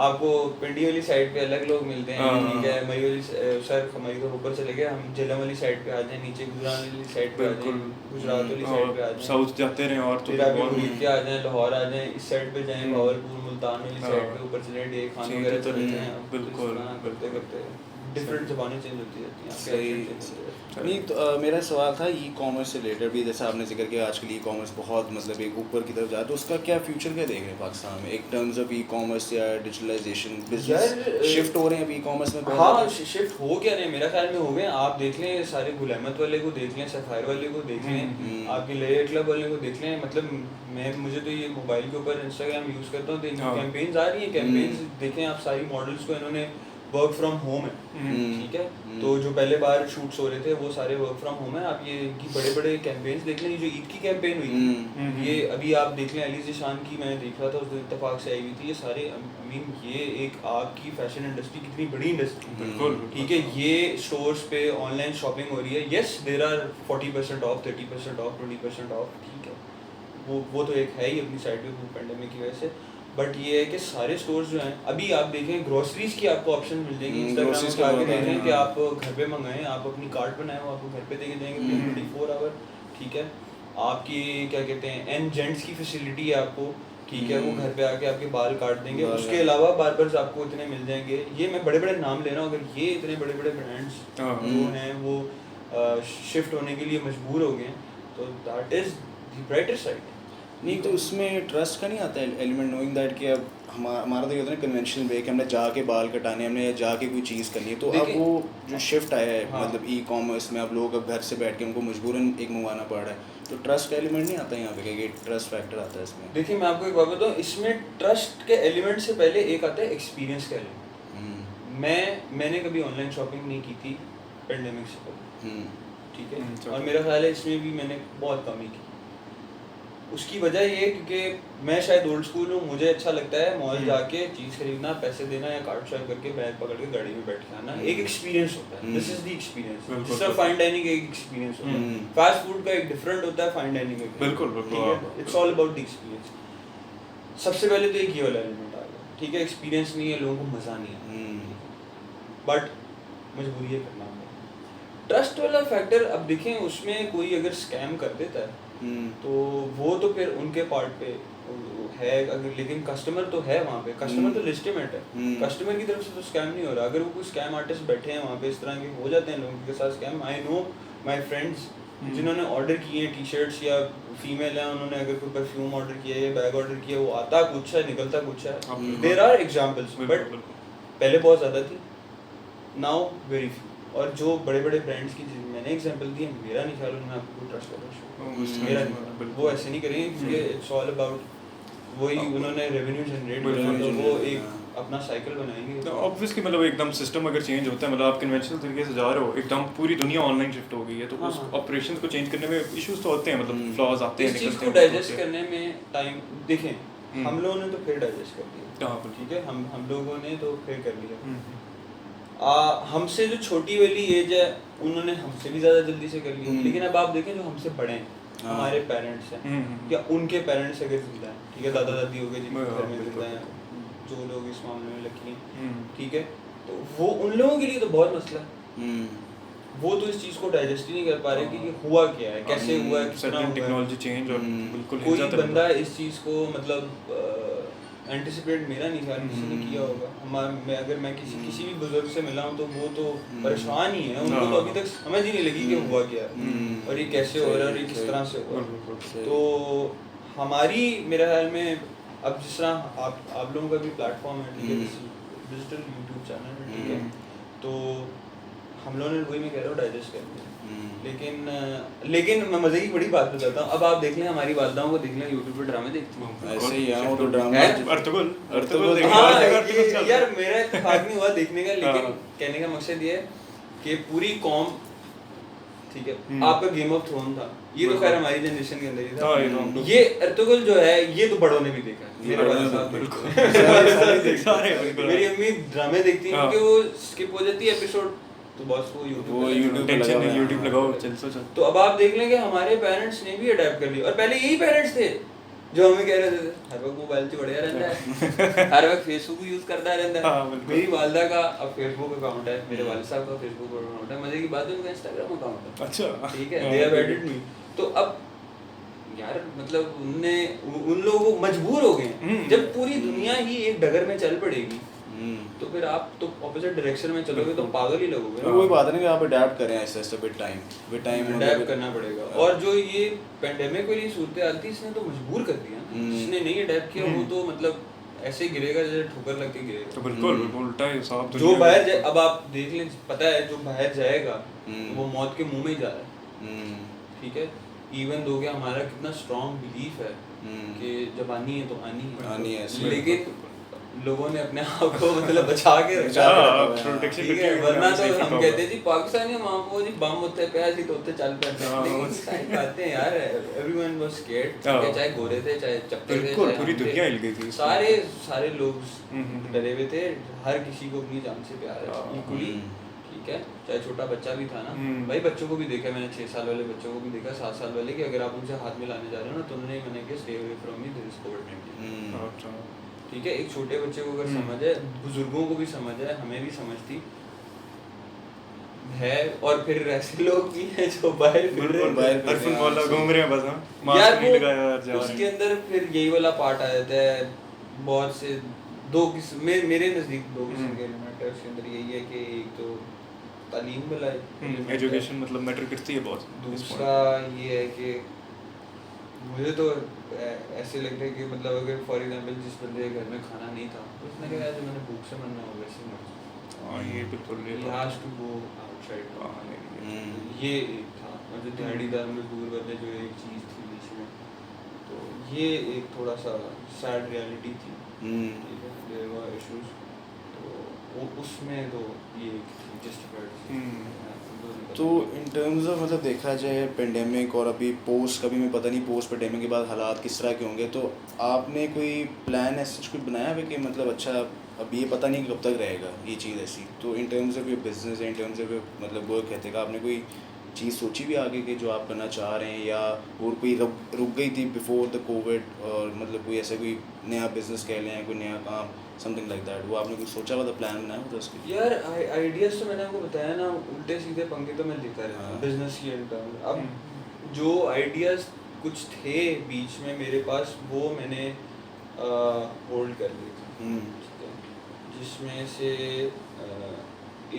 Speaker 4: आपको पिंडी वाली साइड पे अलग लोग मिलते हैं,
Speaker 3: हाँ।
Speaker 4: ठीक है, मरी वाली सर हमारी तो ऊपर चले गए, हम झेलम वाली साइड पे आ जाएं, नीचे गुजरात वाली साइड पे आ जाएं,
Speaker 3: बिल्कुल।
Speaker 4: गुजरात वाली साइड पे आ जाएं,
Speaker 3: साउथ जाते रहे और तो
Speaker 4: फिर आप
Speaker 3: और
Speaker 4: मुरीद के आ जाएं, लाहौर आ जाएं, इस साइड पे जाएं, भावलपुर मुल्तान वाली साइड
Speaker 3: हाँ।
Speaker 4: पे ऊपर चले डे खान
Speaker 3: चेंज
Speaker 4: वगैरह
Speaker 3: तो
Speaker 4: चलते
Speaker 3: नहीं,
Speaker 4: हैं,
Speaker 3: बिल्कुल,
Speaker 4: करते करते डिफरेंट ज़बानें चेंज होती रहती हैं, आपके
Speaker 2: सही।
Speaker 4: accent change होते रहते हैं।
Speaker 2: नहीं तो मेरा सवाल था ई कॉमर्स से रिलेटेड भी, जैसा आपने जिक्र किया आजकल ई कॉमर्स बहुत मतलब एक ऊपर की तरफ जा रहा है, तो उसका क्या फ्यूचर क्या देख रहे हैं पाकिस्तान में एक टर्म्स ऑफ ई कॉमर्स या डिजिटलाइजेशन, बिजनेस
Speaker 4: यार,
Speaker 2: शिफ्ट हो रहे हैं अब ई कॉमर्स में बहुत
Speaker 4: हाँ,
Speaker 2: ज़्यादा?
Speaker 4: शिफ्ट हो क्या रहे हैं, मेरा ख्याल में हो गए। आप देख लें सारे गुल अहमद वाले को देख लें, सफायर वाले को देख लें, आपके लेयर क्लब वाले को देख लें। मतलब मुझे तो ये मोबाइल के ऊपर इंस्टाग्राम यूज़ करता हूँ, तो इनकी
Speaker 3: हाँ।
Speaker 4: कैंपेन्स आ रही हैं, कैंपेन्स देखें आप, सारी मॉडल्स को इन्होंने वर्क फ्रॉम होम है, ठीक है। तो जो पहले बार शूट्स हो रहे थे वो सारे वर्क फ्रॉम होम है। आप ये इनकी बड़े बड़े कैंपेन्स देख लें, ये जो ईद की कैंपेन हुई थी, ये अभी आप देख लें, अली ज़िशान की मैंने देख रहा था, उस दिन इत्तेफाक से आई हुई थी। ये सारे आई मीन ये एक आपकी फैशन इंडस्ट्री कितनी बड़ी इंडस्ट्री,
Speaker 3: बिल्कुल
Speaker 4: ठीक है, ये स्टोर्स पे ऑनलाइन शॉपिंग हो रही है। Yes, there are 40% off, 30% off, 20% off, ठीक है, वो तो एक है ही अपनी साइड पे पेंडेमिक की वजह से। बट ये है कि सारे स्टोर्स जो हैं, अभी आप देखें ग्रोसरीज की आपको ऑप्शन मिल जाएगी,
Speaker 2: groceries
Speaker 4: इंस्टाग्राम
Speaker 2: के
Speaker 4: पे आके
Speaker 2: बहुत
Speaker 4: देखें
Speaker 2: हैं,
Speaker 4: कि
Speaker 2: हाँ।
Speaker 4: आप घर पे मंगाएं, आप अपनी कार्ट बनाएं, वो आपको घर पे दे के देंगे 24 आवर, ठीक है। आपकी क्या कहते हैं एन जेंट्स की फैसिलिटी है आपको, ठीक है, वो घर पे आके आपके बाल काट देंगे।
Speaker 2: बाल
Speaker 4: उसके अलावा बार्बर्स आपको इतने मिल जाएंगे। ये मैं बड़े बड़े नाम ले रहा हूँ, अगर ये इतने बड़े बड़े ब्रांड्स
Speaker 3: हाँ।
Speaker 4: जो हैं वो शिफ्ट होने के लिए मजबूर हो गए हैं, तो that is the brighter side.
Speaker 2: नहीं तो उसमें ट्रस्ट का नहीं आता एलिमेंट, नोइंग दैट कि अब हमारा तो ये होता है कन्वेंशनल वे कि हमने जाके बाल कटाने, हमने जाके कोई चीज़ करनी है, तो अब वो जो शिफ्ट आया है
Speaker 4: हाँ।
Speaker 2: मतलब ई कॉमर्स में, अब लोग अब घर से बैठ के उनको मजबूरन एक मंगवाना पड़ रहा है, तो ट्रस्ट का एलिमेंट नहीं आता यहाँ पे कि ट्रस्ट फैक्टर आता है इसमें।
Speaker 4: देखिए मैं आपको एक बात बताऊँ, इसमें ट्रस्ट के एलिमेंट से पहले एक आता है एक्सपीरियंस का एलिमेंट। मैंने कभी ऑनलाइन शॉपिंग नहीं की थी पेंडेमिक से पहले, ठीक है, और मेरा ख्याल है इसमें भी मैंने बहुत कमी की। उसकी वजह ये है क्योंकि मैं शायद ओल्ड स्कूल हूँ, मुझे अच्छा लगता है मॉल जाके चीज़ खरीदना, पैसे देना या कार्ड स्वाइप करके बैग पकड़ के गाड़ी में बैठ के आना, एक एक्सपीरियंस होता है। This is the experience. जिस तरह फाइन डाइनिंग एक एक्सपीरियंस होता है, फास्ट फूड का एक डिफरेंट होता है फाइन डाइनिंग का।
Speaker 3: बिल्कुल
Speaker 4: it's all about the experience. सबसे पहले तो एक ये वाला एलिमेंट आ गया, ठीक है, एक्सपीरियंस नहीं है, लोगों को मज़ा नहीं है, बट मजबूरी है करना होगा। ट्रस्ट वाला फैक्टर, अब देखें उसमें कोई अगर स्कैम कर देता है तो वो तो फिर उनके पार्ट पे है, अगर लेकिन कस्टमर तो है वहाँ पे, कस्टमर तो लेजिटिमेट है, कस्टमर की तरफ से तो स्कैम नहीं हो रहा। अगर वो कोई स्कैम आर्टिस्ट बैठे हैं वहाँ पे, इस तरह के हो जाते हैं लोगों के साथ scam. I know my friends जिन्होंने ऑर्डर किए हैं टी शर्ट्स, या फीमेल है, उन्होंने अगर कोई परफ्यूम ऑर्डर किया है या बैग ऑर्डर किया, वो आता कुछ है निकलता कुछ है। देयर आर एग्जांपल्स, बट पहले बहुत ज़्यादा थी, नाउ वेरी फ्यू। और जो बड़े बड़े ब्रांड्स की मैंने एग्जांपल दी है, मेरा नहीं ख्याल उन्होंने आपको ट्रस्ट करा, मेरा नहीं, वो ऐसे नहीं करेंगे क्योंकि इट्स ऑल अबाउट वही, उन्होंने रेवेन्यू जनरेट करना, तो वो एक अपना साइकिल बनाएंगे।
Speaker 3: तो ऑब्वियसली मतलब एकदम सिस्टम अगर चेंज होता है, मतलब आप कन्वेंशनल तरीके से जा रहे हो, एकदम पूरी दुनिया ऑनलाइन शिफ्ट हो गई है, तो उस ऑपरेशंस को चेंज करने में इश्यूज तो होते हैं, मतलब फ्लॉज आते हैं,
Speaker 4: इस चीज़
Speaker 3: निकलते
Speaker 4: को
Speaker 3: हैं,
Speaker 4: डाइजेस्ट करने में टाइम, देखें हम लोगों ने तो फिर डाइजेस्ट कर दिया, ठीक है, हम लोगों ने तो फिर कर लिया। हमसे जो छोटी वाली एज है उन्होंने हमसे भी ज़्यादा जल्दी से कर लिया, लेकिन अब आप देखें जो हमसे बड़े हैं, हमारे पेरेंट्स हैं या उनके पेरेंट्स अगर जिंदा हैं, ठीक है, दादा दादी हो गए जिनके घर में जिंदा हैं, जो लोग इस मामले में लकी हैं, ठीक है, तो वो उन लोगों के लिए तो बहुत मसला है। वो तो इस चीज़ को डाइजेस्ट ही नहीं कर पा रहे कि ये हुआ क्या है, कैसे हुआ है, कितना हुआ है।
Speaker 3: टेक्नोलॉजी चेंज और बिल्कुल
Speaker 4: कोई बंदा इस चीज़ को मतलब एंटिसिपेट मेरा नहीं ख्याल किसी ने किया होगा। अगर मैं किसी भी बुजुर्ग से मिला हूँ तो वो तो परेशान ही है, उनको तो अभी तक समझ ही नहीं लगी कि हुआ क्या है और ये कैसे हो रहा है और ये किस तरह से हो रहा है। तो हमारी मेरे ख्याल में अब जिस तरह आप लोगों का भी प्लेटफॉर्म है, ठीक है, डिजिटल यूट्यूब चैनल है, ठीक है, तो हम लोगों ने वही मैं कह रहा हूँ डाइजेस्ट कर दिया। लेकिन मैं मजे की बड़ी बात बताता हूँ, अब आप देख लें हमारी वालदाओं को देख लें यूट्यूब पे ड्रामे देखती हैं,
Speaker 2: ऐसे ही है वो तो ड्रामा।
Speaker 3: अर्तुगरुल
Speaker 4: हाँ यार मेरा इत्तेफाक नहीं हुआ देखने का, लेकिन कहने का मकसद ये है कि पूरी कौम, ठीक है, आपका गेम ऑफ थ्रोन था, ये तो खैर हमारी जनरेशन के अंदर ही था, ये अर्तुगरुल जो है ये तो बड़ों ने भी देखा है, मेरे वाले साहब मेरी अम्मी ड्रामे देखती हैं क्योंकि वो स्किप हो जाती है एपिसोड, तो बस वो
Speaker 3: यूट्यूब लगाओ चल सो चल।
Speaker 4: तो अब आप देख लें कि हमारे पेरेंट्स ने भी अडेप्ट कर लिया, और पहले यही पेरेंट्स थे जो हमें कह रहे थे हर वक्त मोबाइल से बढ़िया रहता है, हर वक्त फेसबुक यूज करता रहता है। मेरी वालदा का अब फेसबुक अकाउंट है, मेरे वालिद साहब का फेसबुक अकाउंट है, मजे की बात है उनका इंस्टाग्राम अकाउंट है, अच्छा ठीक है, दे हैव एडेड मी। तो अब यार मतलब उन लोगों को मजबूर हो गए, जब पूरी दुनिया ही एक डगर में चल पड़ेगी तो फिर आप तो ऑपोजिट डायरेक्शन में चलोगे तो पागल ही लगोगे।
Speaker 2: वही बात है ना कि आप अडैप्ट करें ऐसे ऐसे विद टाइम
Speaker 4: अडैप्ट करना पड़ेगा। और जो ये पेंडेमिक वाली सूरत थी इसने तो मजबूर कर दिया, जिसने नहीं अडैप्ट किया वो तो मतलब ऐसे गिरेगा जैसे ठोकर लग के गिरेगा।
Speaker 3: तो बिल्कुल उल्टा है साहब।
Speaker 4: जो बाहर जाए, अब आप देख लें, पता है जो बाहर जाएगा वो मौत के मुंह में ही जा रहा है, ठीक है, इवन दो कि हमारा कितना स्ट्रॉन्ग बिलीफ है कि जब आनी है तो आनी है, लेकिन लोगों ने अपने आप को मतलब बचा के रखा है, ठीक है, वरना तो हम कहते जी पाकिस्तानी मामो जी बम उत्ते पे ऐसी तो उत्ते चल पड़ते हैं, लेकिन सही बातें यार, एवरीवन वाज स्केर्ड, चाहे गोरे थे चाहे चप्पे थे,
Speaker 3: पूरी दुनिया हिल गई थी,
Speaker 4: सारे लोग डरे हुए थे, हर किसी को अपनी जान से प्यार है इक्वली, ठीक है, चाहे छोटा बच्चा भी था ना भाई, बच्चों को भी देखा मैंने, 6 साल वाले बच्चों को भी देखा, 7 साल वाले, कि अगर आप उनसे हाथ मिलाने जा रहे हो ना तो उन्होंने मैंने कि stay away from me, this is कोविड-19, ठीक है। एक छोटे बच्चे को अगर समझ है, बुजुर्गों को भी समझ है, हमें भी समझ थी है, और फिर ऐसे लोग भी हैं जो बाहर
Speaker 3: घूम रहे हैं बस,
Speaker 4: यार नहीं लगाया यार, उसके अंदर फिर यही वाला पार्ट आ जाता है, बहुत से दो किस्म मेरे नज़दीक दो किस्म के एलिमेंट है उसके अंदर, यही है कि एक तो तालीम वाला
Speaker 3: एजुकेशन मतलब मैटर करती है बहुत,
Speaker 4: दूसरा ये है कि मुझे तो ऐसे लगता है कि मतलब अगर फॉर एग्जांपल जिस बंदे के घर में खाना नहीं था उसने कहा यार मैंने भूख से मरना होगा वैसे मर जाऊँ।
Speaker 3: हाँ ये बिल्कुल ये
Speaker 4: He
Speaker 3: बात
Speaker 4: has to go outside.
Speaker 3: हाँ, नहीं,
Speaker 4: ये एक था और जो दिहाड़ीदार मजदूर वाले जो एक चीज़ थी बीच में, तो ये एक थोड़ा सा सैड रियलिटी थी। ठीक है, देयर वर इश्यूज, तो वो उसमें तो ये जस्टिफाइड।
Speaker 2: तो इन टर्म्स ऑफ मतलब देखा जाए पेंडेमिक और अभी पोस्ट, कभी मैं पता नहीं पोस्ट पेंडेमिक के बाद हालात किस तरह के होंगे, तो आपने कोई प्लान ऐसा कुछ बनाया है कि मतलब अच्छा अब ये पता नहीं कब तक रहेगा ये चीज़ ऐसी, तो in terms of your business है, इन टर्म्स ऑफ योर मतलब वर्क एथिक, आपने कोई चीज़ सोची भी आगे कि जो आप करना चाह रहे हैं, या और कोई रुक गई थी बिफोर द कोविड, और मतलब कोई ऐसा कोई नया बिजनेस कह लें, कोई नया काम, समथिंग लाइक दैट, वो आपने कुछ सोचा हुआ था, प्लान बनाया हुआ था उसके लिए?
Speaker 4: यार आइडियाज तो मैंने आपको बताया ना, उल्टे सीधे पंगे तो मैं लेता रहता हूँ बिजनेस की टर्म। अब जो आइडियाज कुछ थे बीच में मेरे पास वो मैंने होल्ड कर लिए थे, ठीक है, जिसमें से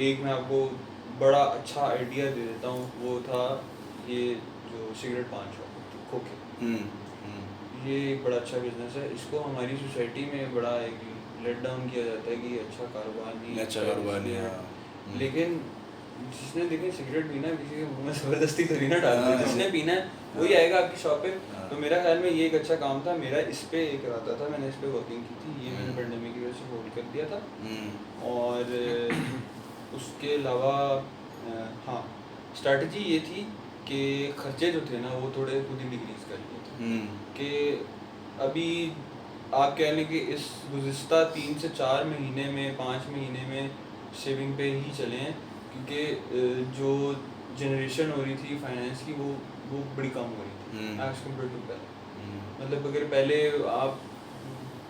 Speaker 4: एक मैं आपको बड़ा अच्छा आइडिया दे देता हूँ, वो था ये जो सिगरेट पान शॉप खोखे। ये एक बड़ा अच्छा बिजनेस है, इसको हमारी सोसाइटी में बड़ा एक लेट डाउन किया जाता है कि अच्छा कारोबार नहीं,
Speaker 2: अच्छा कारोबार नहीं है,
Speaker 4: लेकिन जिसने देखें सिगरेट पीना है किसी के मुंह में ज़बरदस्ती तो नहीं ना डालते, जिसने पीना है वही आएगा आपकी शॉप पे। तो मेरा ख्याल में ये एक अच्छा काम था मेरा, इस पे एक इरादा था, मैंने इस पे वर्किंग की थी, ये मैंने पेंडेमिक की वजह से होल्ड कर दिया था। और उसके अलावा हाँ स्ट्रैटेजी ये थी कि खर्चे जो थे ना वो थोड़े खुद ही डिक्रीज कर लिए थे, कि अभी आप कह लें कि इस गुज़िस्ता 3 से 4 महीने में 5 महीने में सेविंग पे ही चले हैं, क्योंकि जो जनरेशन हो रही थी फाइनेंस की वो बड़ी कम हो रही थी एज कम्पेयर टू पहले। मतलब अगर पहले आप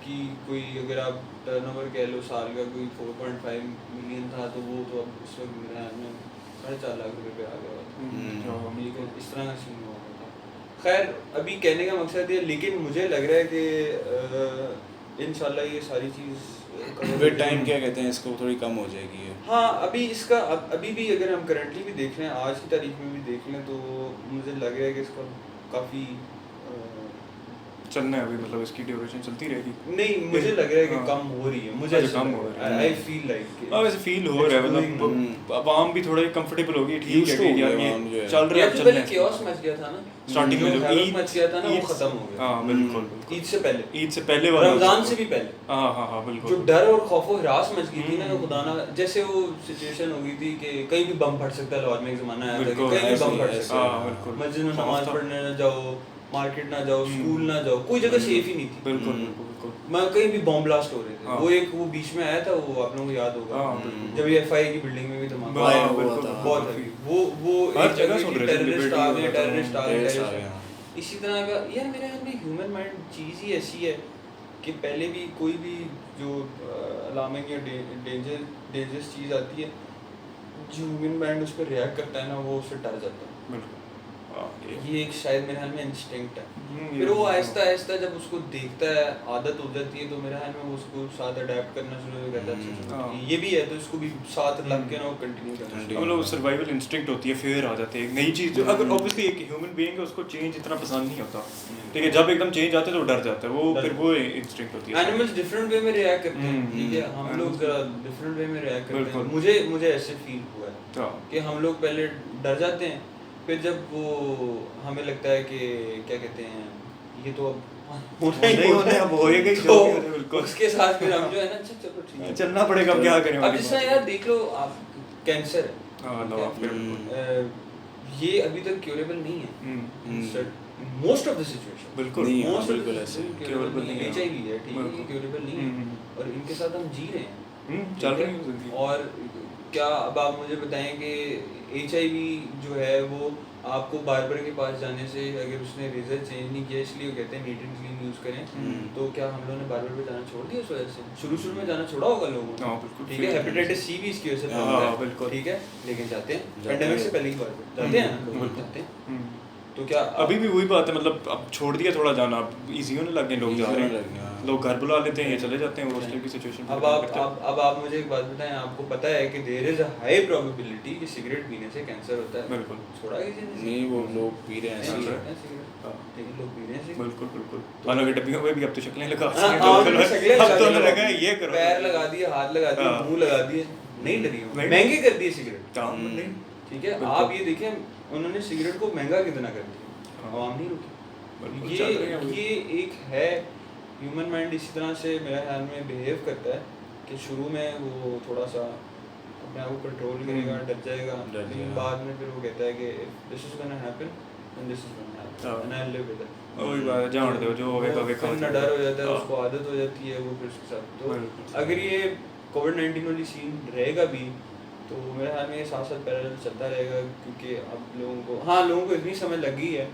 Speaker 4: की कोई अगर आप टर्नओवर कह लो साल का कोई 4.5 मिलियन था, तो वो तो अब इस वक्त मेरे ख्याल में 4.5 लाख रुपए पे आ गया हुआ था। लेकिन इस तरह का सीन हुआ था। खैर अभी कहने का मकसद ये, लेकिन मुझे लग रहा है कि इंशाल्लाह ये सारी चीज़
Speaker 2: विद टाइम क्या कहते हैं इसको थोड़ी कम हो जाएगी ये।
Speaker 4: हाँ अभी इसका अभी भी अगर हम करंटली भी देख लें, आज की तारीख में भी देख लें, तो मुझे लग रहा है कि इसका काफ़ी
Speaker 3: चलना है अभी, मतलब इसकी ड्यूरेशन चलती रहेगी।
Speaker 4: नहीं मुझे लग रहा है कि कम हो रही है, मुझे
Speaker 3: कम हो रही है,
Speaker 4: आई फील लाइक
Speaker 3: हाँ वैसे फील हो रहा है, मतलब आवाम भी थोड़ा कंफर्टेबल होगी, ठीक है कि यार ये चल रहा है,
Speaker 4: चल रहा है। केओस मच गया था ना
Speaker 3: स्टार्टिंग में, जो
Speaker 4: ईद मच गया था ना वो खत्म हो गया।
Speaker 3: हाँ बिल्कुल,
Speaker 4: ईद से पहले
Speaker 3: वाला,
Speaker 4: रमजान से भी पहले,
Speaker 3: हाँ बिल्कुल,
Speaker 4: जो डर और खौफ और हरास मच गई थी ना, खुदा ना, जैसे वो सिचुएशन हो गई थी कि कहीं भी बम फट सकता है, लाहौर में एक ज़माना आया था कि कहीं भी बम फट सकता है, मस्जिद में नमाज पढ़ने ना जाओ, मार्केट ना जाओ, स्कूल ना जाओ, कोई जगह सेफ ही नहीं थी।
Speaker 3: बिल्कुल
Speaker 4: मैं कहीं भी बॉम्ब ब्लास्ट हो रहे थे। वो एक वो बीच में आया था, वो आप लोगों को याद होगा, जब ये एफआई की बिल्डिंग में भी धमाका आया हुआ था, बहुत हैवी। वो एक जगह की टेररिस्ट आ गए। इसी तरह का यार मेरे ख्याल में ह्यूमन माइंड चीज़ ही ऐसी है कि पहले भी कोई भी जो अलार्मिंग या डेंजरस चीज़ आती है, जो ह्यूमन माइंड उस पर रिएक्ट करता है ना, वो उससे डर जाता है। ये एक शायद मेरे ख्याल में इंस्टिंक्ट है। फिर वो आहिस्ता आहिस्ता जब उसको देखता है, आदत हो जाती है, तो मेरे ख्याल में वो उसको साथ अडेप्ट करना शुरू करता है। ये भी है तो इसको भी साथ लग के ना वो कंटिन्यू करना,
Speaker 3: मतलब सर्वाइवल इंस्टिंक्ट होती है, फिर आ जाते हैं एक नई चीज़। जो अगर ऑब्वियसली एक ह्यूमन बीइंग है उसको चेंज इतना पसंद नहीं होता, ठीक है, जब एकदम चेंज आता है तो डर जाता है वो, फिर वो इंस्टिंक्ट होती है।
Speaker 4: एनिमल्स डिफरेंट वे में रिएक्ट करते हैं, ठीक है, हम लोग डिफरेंट वे में रिएक्ट करते हैं। मुझे ऐसे फील हुआ है कि हम लोग पहले डर जाते हैं, फिर जब वो हमें लगता है कि क्या कहते हैं ये तो अब होएगा, तो उसके साथ फिर हम जो है ना चलो ठीक है
Speaker 3: चलना पड़ेगा, क्या करें।
Speaker 4: अब जिस तरह यार देख लो आप, कैंसर है, ये अभी तक क्यूरेबल नहीं है मोस्ट ऑफ द सिचुएशन,
Speaker 3: बिल्कुल
Speaker 2: बिल्कुल ऐसे
Speaker 4: क्यूरेबल नहीं है। एचआईवी है, ठीक है, क्यूरेबल नहीं है, और इनके साथ हम जी रहे हैं,
Speaker 3: चल रही है जिंदगी।
Speaker 4: और क्या अब आप मुझे बताएं कि एचआईवी जो है वो आपको बार्बर के पास जाने से, अगर उसने रेजर चेंज नहीं किया, इसलिए वो कहते हैं नीट एंड क्लीन यूज़ करें, तो क्या हम लोगों ने बार्बर पे जाना छोड़ दिया उस वजह से? शुरू में जाना छोड़ा होगा लोगों ने, ठीक है, हेपेटाइटिस सी भी इसकी वजह से होता है, ठीक है, लेकिन जाते हैं, पेंडेमिक से पहले ही बार्बर जाते हैं, जाते हैं। तो क्या
Speaker 3: अभी भी वही बात है, मतलब अब छोड़ दिया थोड़ा जाना, अब इजी होने लग गए, लोग जा
Speaker 2: Easy
Speaker 3: रहे
Speaker 2: होने लग गए,
Speaker 3: हैं,
Speaker 2: हाँ।
Speaker 3: लोग घर बुला लेते हैं, ये चले जाते हैं, वो उस टाइप की सिचुएशन
Speaker 4: अब आप मुझे एक बात बताएं, आपको पता है कि there is a high probability कि सिगरेट पीने से कैंसर होता है।
Speaker 3: बिल्कुल।
Speaker 4: छोड़ा किसी ने?
Speaker 2: नहीं, वो लोग पी रहे हैं
Speaker 4: नहीं,
Speaker 2: ऐसे ही।
Speaker 4: पी रहे हैं सिगरेट।
Speaker 3: हाँ।
Speaker 4: लेकिन लोग पी रहे हैं सिगरेट।
Speaker 3: बिल्कुल बिल्कुल, हालांकि डब्बियों में भी अब तो शक्लें लगा
Speaker 4: हाँ,
Speaker 3: दी हैं,
Speaker 4: अब तो शक्लें
Speaker 3: अब तो
Speaker 4: लगा दी
Speaker 3: लगा
Speaker 4: हैं,
Speaker 3: ये करो,
Speaker 4: पैर लगा दिए, हाथ लगा दिए,
Speaker 3: हाँ।
Speaker 4: मुंह लगा दिए, नहीं डरी हो,
Speaker 3: नहीं।
Speaker 4: महंगे कर दिए सिगरेट।
Speaker 3: काम नहीं।
Speaker 4: ठीक है,
Speaker 3: बिल्कुल।
Speaker 4: आप ये देखें उन्होंने सिगरेट को महंगा कितना कर दिया,
Speaker 3: हाँ।
Speaker 4: आवाम नहीं रुकी।
Speaker 3: बिल्कुल, चल रहे हैं वही।
Speaker 4: ये एक है, ह्यूमन माइंड इसी तरह से मेरे ख्याल में बिहेव करता है कि शुरू में वो थोड़ा सा अपने आप को कंट्रोल करेगा, डर जाएगा,
Speaker 2: डर
Speaker 4: लेकिन
Speaker 2: जाएगा।
Speaker 4: बाद में फिर वो कहता है कि this is gonna happen and this is gonna happen
Speaker 3: हाँ।
Speaker 4: And I will live with it.
Speaker 3: वही बात है, जान दो जो होगा
Speaker 4: वो
Speaker 3: होगा,
Speaker 4: फिर ना डर हो जाता है,
Speaker 3: हाँ।
Speaker 4: उसको आदत हो जाती है, वो फिर उसके साथ। तो
Speaker 3: बिल्कुल।
Speaker 4: अगर ये कोविड-19 वाली सीन रहेगा भी तो मेरे ख्याल में ये साथ साथ पैरेलल चलता रहेगा, क्योंकि अब लोगों को इतनी समझ लग गई है,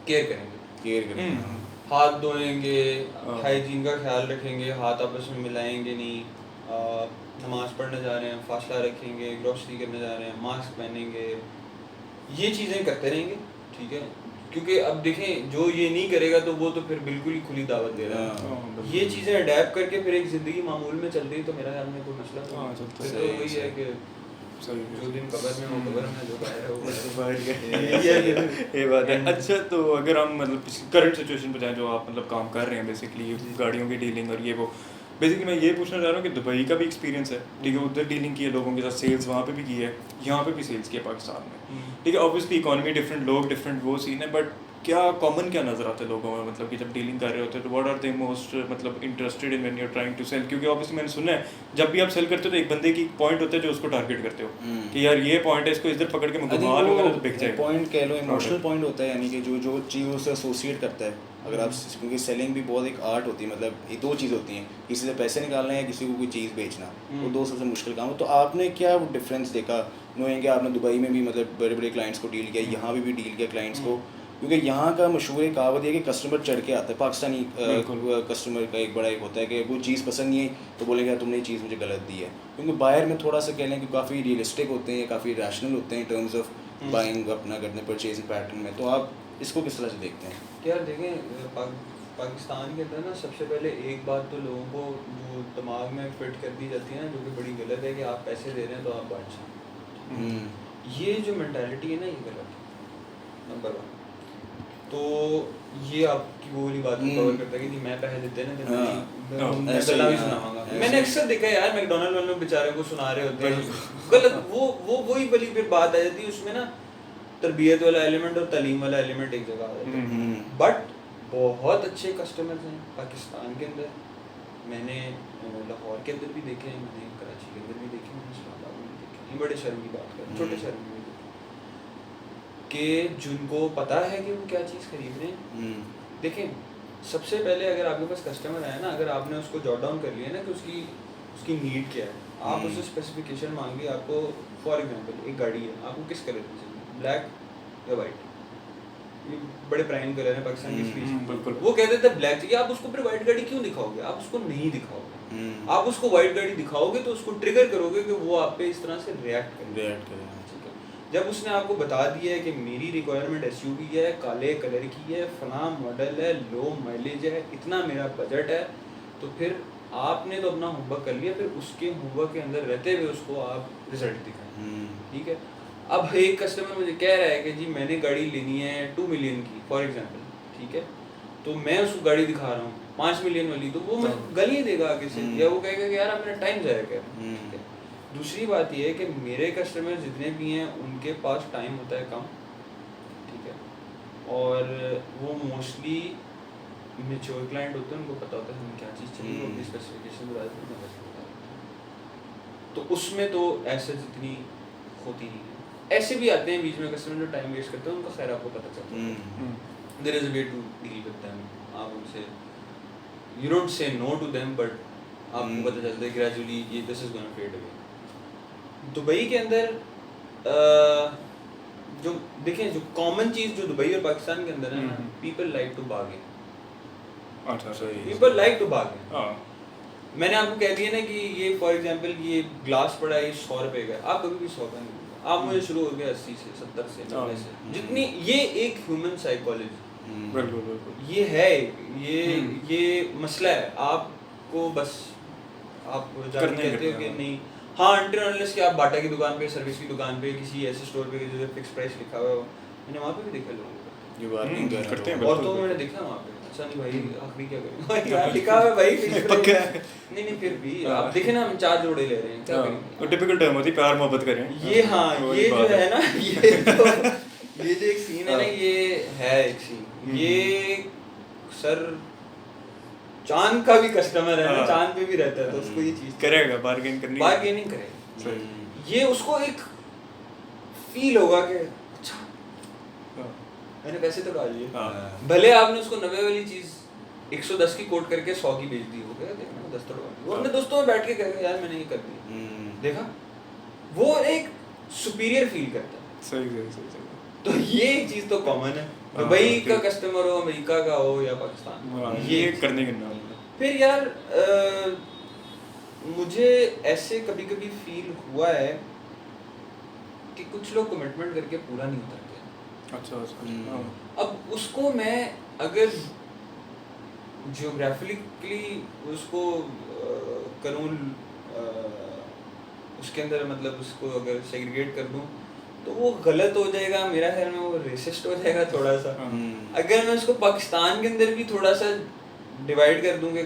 Speaker 4: केयर करेंगे,
Speaker 2: केयर करें।
Speaker 3: हम्म।
Speaker 4: हाथ धोएंगे,
Speaker 3: हाँ।
Speaker 4: हाइजीन का ख्याल रखेंगे, हाथ आपस में मिलाएंगे नहीं, नमाज पढ़ने जा रहे हैं फासला रखेंगे, ग्रोसरी करने जा रहे हैं मास्क पहनेंगे, ये चीज़ें करते रहेंगे। ठीक है, क्योंकि अब देखें जो ये नहीं करेगा तो वो तो फिर बिल्कुल ही खुली दावत दे रहा है।
Speaker 2: हाँ।
Speaker 3: हाँ,
Speaker 4: ये चीज़ें अडेप्ट करके फिर एक ज़िंदगी मामूल में चल रही तो मेरा ख्याल में कोई मसला नहीं।
Speaker 3: हाँ, चलता
Speaker 4: फिर
Speaker 2: है।
Speaker 4: तो वही है कि
Speaker 3: सही
Speaker 4: जो दिन कब्र में वो कब्र में, जो बाहर है वो बाहर है।
Speaker 3: है। ये बात है। अच्छा, तो अगर हम मतलब करंट सिचुएशन पे जाएं, जो आप मतलब काम कर रहे हैं बेसिकली गाड़ियों की डीलिंग और ये वो, बेसिकली मैं ये पूछना चाह रहा हूँ कि दुबई का भी एक्सपीरियंस है, ठीक है, उधर डीलिंग की है लोगों के साथ, सेल्स वहाँ पे भी की है, यहाँ पे भी सेल्स की है पाकिस्तान में, ठीक है, ऑब्वियसली इकोनॉमी डिफरेंट, लोग डिफरेंट, वो सीन है, बट क्या कॉमन क्या नज़र आता है लोगों में, मतलब कि जब डीलिंग कर रहे होते हैं तो व्हाट आर दे मोस्ट मतलब interested in when you are trying to sell, क्योंकि ऑब्वियसली मैंने सुना है जब भी आप सेल करते हो तो एक बंदे की पॉइंट होता है जो उसको टारगेट करते हो कि यार ये पॉइंट है, इसको इधर पकड़ के मैं घुमा लूंगा तो बिक जाएगा।
Speaker 2: पॉइंट कह लो, इमोशनल पॉइंट होता है, यानी कि जो चीज़ उससे एसोसिएट करता है। अगर आप, क्योंकि सेलिंग भी बहुत एक आर्ट होती है, मतलब ये दो चीज़ होती हैं, किसी से पैसे निकालना है, किसी को कोई चीज़ बेचना, वो दो सबसे मुश्किल काम है। तो आपने क्या वो डिफरेंस देखा, नोइंग कि आपने दुबई में भी मतलब बड़े बड़े क्लाइंट्स को डील किया, यहाँ भी डील किया क्लाइंट्स को, क्योंकि यहाँ का मशहूर एक कहावत है कि कस्टमर चढ़ के आता है, पाकिस्तानी कस्टमर का एक बड़ा एक होता है कि वो चीज़ पसंद नहीं है तो बोलेंगे यार तुमने ये चीज़ मुझे गलत दी है, क्योंकि बाहर में थोड़ा सा कह लें कि काफ़ी रियलिस्टिक होते हैं, काफ़ी रैशनल होते हैं इन टर्म्स ऑफ बाइंग अपना करने परचेजिंग पैटर्न में। तो आप इसको किस तरह से देखते हैं?
Speaker 4: यार देखें, पाकिस्तान के अंदर ना सबसे पहले एक बात तो लोगों को जो दिमाग में फिट कर दी जाती है ना, जो कि बड़ी गलत है, कि आप पैसे दे रहे हैं तो आप बादशाह। ये जो मेंटालिटी है ना, ये गलत है, नंबर 1। तो ये आपकी वो वाली बात को कवर करता है कि जी मैं पैसे देते हैं ना, मैं
Speaker 2: ऐसे
Speaker 4: गला भी
Speaker 2: ही,
Speaker 4: सुनाऊंगा।
Speaker 2: ऐसे
Speaker 4: मैंने
Speaker 2: ही।
Speaker 4: अक्सर देखा है यार, मैकडॉनल्ड वालों बेचारे को सुना रहे होते हैं गलत, वो वही वाली फिर बात आ जाती है उसमें ना, तरबियत वाला एलिमेंट और तालीम वाला एलिमेंट एक जगह आ जाता है। बट बहुत अच्छे कस्टमर्स हैं पाकिस्तान के अंदर, मैंने लाहौर के अंदर भी देखे हैं, मैंने कराची के अंदर भी देखे हैं, मैंने इस्लामाबाद में भी देखे हैं, ये बड़े शहरों की बात कर, छोटे शहरों में भी देखे कि जिनको पता है कि वो क्या चीज़ खरीद रहे हैं। देखें, सबसे पहले अगर आपके पास कस्टमर आया ना, अगर आपने उसको जॉट डाउन कर लिया ना कि उसकी नीड क्या है, आप उससे स्पेसिफिकेशन मांग लिया, आपको फॉर एग्जांपल एक गाड़ी है, आपको किस कलर की चाहिए, ब्लैक या वाइट, ये बड़े प्राइम कलर है पाकिस्तान की स्पीच,
Speaker 3: बिल्कुल।
Speaker 4: वो कह देते हैं ब्लैक चाहिए, आप उसको फिर वाइट गाड़ी क्यों दिखाओगे, आप उसको नहीं दिखाओगे, आप उसको वाइट गाड़ी दिखाओगे तो उसको ट्रिगर करोगे कि वो आप पे इस तरह से रिएक्ट करेगा। ठीक है, जब उसने आपको बता दिया है कि मेरी रिक्वायरमेंट एसयूवी है, काले कलर की है, फला मॉडल है, लो माइलेज है, इतना मेरा बजट है, तो फिर आपने तो अपना होमवर्क कर लिया, फिर उसके होमवर्क के अंदर रहते हुए उसको आप रिजल्ट दिखाएं। ठीक है, अब एक कस्टमर मुझे कह रहा है कि जी मैंने गाड़ी लेनी है 2 मिलियन की फॉर एग्जांपल, ठीक है, तो मैं उसको गाड़ी दिखा रहा हूँ 5 मिलियन वाली, तो वो गाली देगा आगे से, या वो कहेगा कि यार आप मेरा टाइम ज़ाया कर रहे हैं। ठीक है, दूसरी बात ये है कि मेरे कस्टमर जितने भी हैं उनके पास टाइम होता है कम, ठीक है, और वो मोस्टली मेच्योर क्लाइंट होते हैं, उनको पता होता है हमें क्या चीज़ चाहिए, वो अपनी स्पेसिफिकेशन बता देते हैं, तो उसमें तो ऐसे जितनी होती नहीं है। ऐसे भी आते हैं बीच में कस्टमर जो टाइम वेस्ट करते हैं, उनका खैर आपको पता चलता है, there is a way to deal with them, आप उनसे you don't say no to them, but आपको पता चलता है ग्रेजुअली ये this is gonna fade away. Dubai के अंदर जो देखें, जो कॉमन चीज़ जो दुबई और पाकिस्तान के अंदर है, पीपल लाइक टू बार्गेन,
Speaker 3: अच्छा सही,
Speaker 4: पीपल लाइक टू बार्गेन।
Speaker 3: हाँ,
Speaker 4: मैंने आपको कह दिया ना कि ये फॉर एग्जांपल ये ग्लास पड़ा है, ये 100 रुपए का, आप कभी भी 100 का नहीं, आप मुझे शुरू हो गया 80 से 70 से 90 से, जितनी ये एक ह्यूमन साइकोलॉजी,
Speaker 3: बिल्कुल बिल्कुल
Speaker 4: ये है, ये मसला है। आपको बस आप जाके
Speaker 3: करने
Speaker 4: कहते हो
Speaker 3: करना
Speaker 4: कि
Speaker 3: है।
Speaker 4: नहीं, हाँ अनटिल अनलेस कि आप बाटा की दुकान पे, सर्विस की दुकान पे, किसी ऐसे स्टोर पे जिसे फिक्स प्राइस लिखा हुआ है, मैंने वहाँ पे भी देखा लोगों को,
Speaker 2: ये बात नहीं कर
Speaker 3: करते हैं,
Speaker 2: रहा
Speaker 4: और तो मैंने देखा वहाँ पे। अच्छा नहीं भाई, आखिरी क्या करेंगे यार, लिखा हुआ है भाई फिक्स
Speaker 3: पक्का
Speaker 4: प्राइस।
Speaker 3: है।
Speaker 4: नहीं फिर भी आप देखे ना, हम 4 जोड़े ले रहे हैं, क्या करेंगे?
Speaker 3: वो टिपिकल टर्म होती है, प्यार मोहब्बत करें।
Speaker 4: ये हाँ,
Speaker 3: वही
Speaker 4: ये जो
Speaker 3: बात
Speaker 4: है ना, ये जो एक सीन है ना, ये है एक सीन, ये सर चांद का भी कस्टमर है ना,
Speaker 3: हाँ।
Speaker 4: चांद पे भी रहता है, तो उसको ये चीज
Speaker 3: करेगा, बार्गेन करनी
Speaker 4: बार्गेनिंग करेगा,
Speaker 3: सही।
Speaker 4: ये उसको एक फील होगा कि अच्छा
Speaker 3: हाँ।
Speaker 4: मैंने पैसे तो डाल लिए,
Speaker 3: हाँ।
Speaker 4: भले आपने उसको 90 वाली चीज 110 की कोट करके 100 की बेच दी, हो गया देखना 10 तो डाल दी। वो अपने दोस्तों में बैठ के कहेगा यार मैंने ये कर दिया, देखा, वो एक सुपीरियर फील करता है।
Speaker 3: सही सही सही सही।
Speaker 4: तो ये एक चीज तो कॉमन है,
Speaker 3: हाँ,
Speaker 4: दुबई का
Speaker 3: ठीक।
Speaker 4: कस्टमर हो, अमेरिका का हो या पाकिस्तान,
Speaker 3: हाँ,
Speaker 4: ये
Speaker 3: ये करने के नाम।
Speaker 4: फिर यार मुझे ऐसे कभी कभी फील हुआ है कि कुछ लोग कमिटमेंट करके पूरा नहीं उतरते।
Speaker 3: अच्छा अच्छा। हाँ।
Speaker 4: अब उसको मैं अगर जियोग्राफिकली उसको करूँ, उसके अंदर मतलब उसको अगर सेग्रीगेट कर दूँ तो वो गलत हो जाएगा, मेरा ख्याल में वो रेसिस्ट हो जाएगा थोड़ा सा। अगर मैं उसको पाकिस्तान के अंदर भी थोड़ा सा डिवाइड कर दूँ कि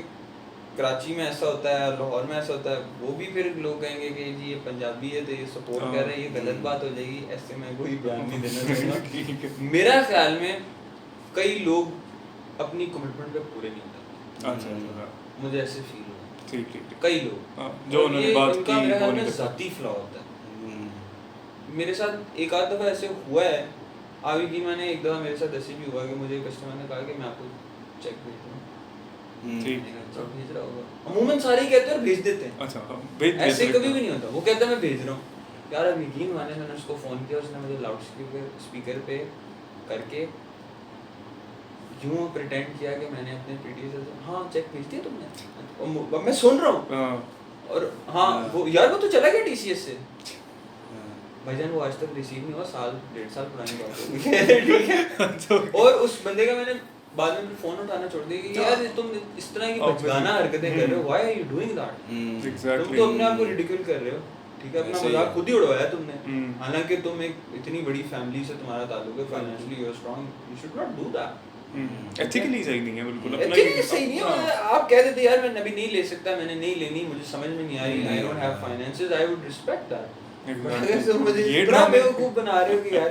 Speaker 4: कराची में ऐसा होता है, लाहौर में ऐसा होता है, वो भी फिर लोग कहेंगे कि जी ये पंजाबी है तो ये सपोर्ट कर रहे हैं, ये गलत बात हो जाएगी। ऐसे मैं कोई बयान नहीं देना चाहूँगा। मेरा ख्याल में कई लोग अपनी कमिटमेंट पे पूरे नहीं होते।
Speaker 3: अच्छा अच्छा।
Speaker 4: मुझे ऐसे फील हुआ,
Speaker 3: ठीक ठीक ठीक।
Speaker 4: कई लोग,
Speaker 3: हाँ, जो
Speaker 4: और
Speaker 3: उन्होंने
Speaker 4: ये
Speaker 3: बात
Speaker 4: उनका
Speaker 3: की
Speaker 4: मेरे
Speaker 3: वो
Speaker 4: ख्याल
Speaker 3: नहीं
Speaker 4: में
Speaker 3: करते।
Speaker 4: जाती फ्लॉ होता है। मेरे साथ एक आध दफ़ा ऐसे हुआ है, अभी भी मैंने एक दफ़ा मेरे साथ ऐसे भी हुआ कि मुझे कस्टमर ने कहा कि मैं आपको चेक भेज दूँ,
Speaker 3: ठीक।
Speaker 4: चेक भेज रहा होगा, अमूमन सारे ही कहते हैं और भेज देते हैं।
Speaker 3: अच्छा हाँ, भेज
Speaker 4: ऐसे
Speaker 3: भेज
Speaker 4: कभी
Speaker 3: सकते
Speaker 4: भी नहीं होता, वो कहता है मैं भेज रहा हूँ। यार अब यकीन माने, मैंने उसको फ़ोन किया, उसने मुझे लाउड स्पीकर पे करके यूँ प्रिटेंड किया कि मैंने अपने पीटीए से हाँ चेक भेज दिया तुमने, अब मैं सुन रहा हूँ,
Speaker 3: हाँ।
Speaker 4: और हाँ वो यार वो तो चला गया टीसीएस से। भाईजान वो आज तक रिसीव नहीं हुआ, साल 1.5 साल पुरानी बात है, ठीक है। और उस बंदे का मैंने बाद में फोन उठाना छोड़ दिया कि यार तुम इस तरह की बचगाना हरकतें कर रहे हो, why are you doing that? तुम तो अपने आप को रिडिक्यूल कर रहे हो, ठीक है, अपना मजाक खुद ही उड़वाया तुमने। हालांकि तुम एक इतनी बड़ी फैमिली से तुम्हारा ताल्लुक है, financially you are strong, you should not do that.
Speaker 3: Ethically सही नहीं है बिल्कुल। अपना
Speaker 4: एथिकली सही नहीं है। आप कह देते यार मैं अभी नहीं ले सकता, मैंने नहीं लेनी, मुझे समझ में नहीं आ रही, I don't have finances, I would respect that. अगर तुम मुझे
Speaker 3: ये
Speaker 4: इतना
Speaker 3: ड्रामे
Speaker 4: बेवकूफ बना रहे हो कि यार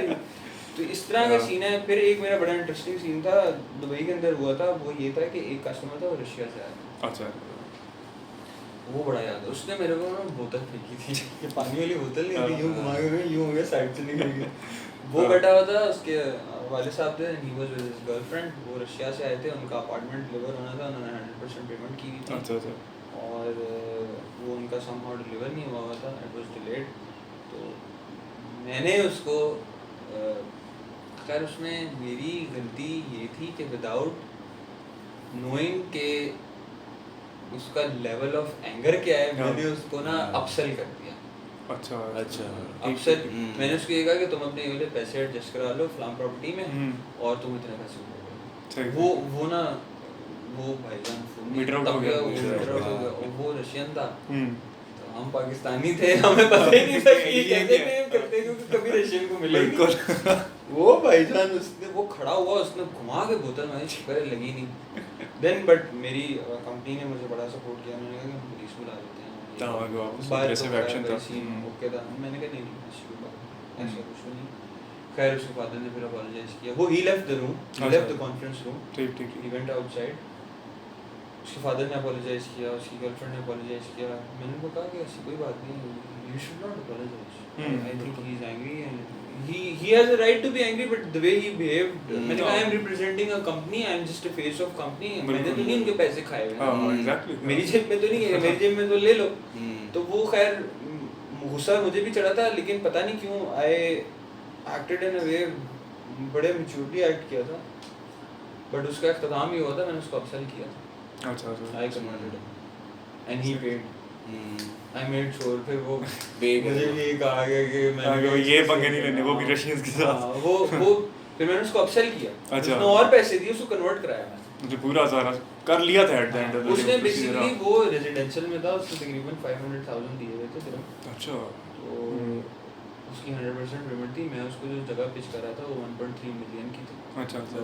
Speaker 4: तो इस तरह का सीन है। फिर एक मेरा बड़ा इंटरेस्टिंग सीन था, दुबई के अंदर हुआ था, वो ये था कि एक कस्टमर था वो रशिया से आया था।
Speaker 3: अच्छा।
Speaker 4: वो बड़ा याद है, उसने मेरे को ना बोतल फेंकी थी, ये पानी वाली बोतल नहीं थी, यूं घुमा के यूं हो गया, साइड से निकल गया। वो बैठा हुआ था, उसके वाले साहब थे, he was with his girlfriend, वो रशिया से आए थे, उनका अपार्टमेंट डिलीवर होना था, उन्होंने 100% पेमेंट की हुई थी।
Speaker 3: अच्छा अच्छा।
Speaker 4: और वो उनका समहाउ डिलीवर नहीं हुआ था, इट वाज डिलेड। तो मैंने उसको खैर उसमें मेरी गलती ये थी कि विदाउट नोइंग के उसका लेवल ऑफ एंगर क्या है, मैंने उसको ना अपसेल कर दिया।
Speaker 3: अच्छा
Speaker 2: अच्छा।
Speaker 4: अपसेल मैंने उसको ये कहा कि तुम अपने ये वाले पैसे एडजस्ट करा लो फ्लाम प्रॉपर्टी में, और तुम इतने पैसे
Speaker 3: सही।
Speaker 4: वो ना वो भाईजान
Speaker 3: मीटर आउट हो गया,
Speaker 4: मीटर आउट हो गया, और वो रशियन था,
Speaker 3: हम्म।
Speaker 4: हम पाकिस्तानी थे, हमें पता ही नहीं था कि ये कैसे पेम करते हैं, क्योंकि कभी रशियन को मिले
Speaker 3: बिल्कुल।
Speaker 4: वो भाईजान उसने वो खड़ा हुआ, उसने घुमा के बोतल मारी, शुक्र है लगी नहीं। देन बट मेरी कंपनी ने मुझे बड़ा सपोर्ट किया, उन्होंने कहा कि हम पुलिस बुला लेते हैं,
Speaker 3: हाँ, वो आपस में
Speaker 4: बात
Speaker 3: aggressive
Speaker 4: तो
Speaker 3: action था।
Speaker 4: सीन ओके था। मैंने कहा नहीं ऐसी बात ऐसा कुछ नहीं। खैर उसके फादर ने फिर अपोलोजाइज किया, वो he left the room, he left the conference room,
Speaker 3: ठीक ठीक।
Speaker 4: He went outside. उसके फादर ने अपोलोजाइज किया, उसकी गर्लफ्रेंड ने अपोलोजाइज किया। मैंने उनको कहा कि ऐसी कोई बात नहीं, you should not apologise, I think he is angry and he has a right to be angry, but the way he behaved, मैंने कहा I am representing a company, I am just a face of company, मैंने तो नहीं उनके पैसे खाए हुए हैं,
Speaker 3: हाँ एग्जैक्टली।
Speaker 4: मेरी जेब में तो नहीं है, मेरी जेब में तो ले लो। तो वो खैर गुस्सा मुझे भी चढ़ा था, लेकिन पता नहीं क्यों I acted in a way, बड़े मैच्योरली एक्ट किया था, बट उसका इख्तिताम ही हुआ था, मैंने उसको अपसेल किया था।
Speaker 3: अच्छा अच्छा।
Speaker 4: I converted him and he paid I made sure फिर वो
Speaker 2: Big
Speaker 4: मुझे
Speaker 2: है।
Speaker 4: भी कहा गया कि
Speaker 3: आगे वो ये पंगे नहीं लेने, वो भी रशियंस के साथ।
Speaker 4: हाँ, वो फिर मैंने उसको अपसेल किया,
Speaker 3: अच्छा।
Speaker 4: उसने और पैसे दिए, उसको कन्वर्ट कराया मैंने।
Speaker 3: मुझे पूरा सारा कर लिया था एट द एंड।
Speaker 4: उसने बेसिकली वो रेजिडेंशियल में था, उसने तकरीबन 500,000 दिए हुए थे दिरहम।
Speaker 3: अच्छा।
Speaker 4: तो उसकी 100% पेमेंट थी। मैं उसको जो जगह पिच कर रहा था वो 1.3 मिलियन की थी।
Speaker 3: अच्छा
Speaker 4: तो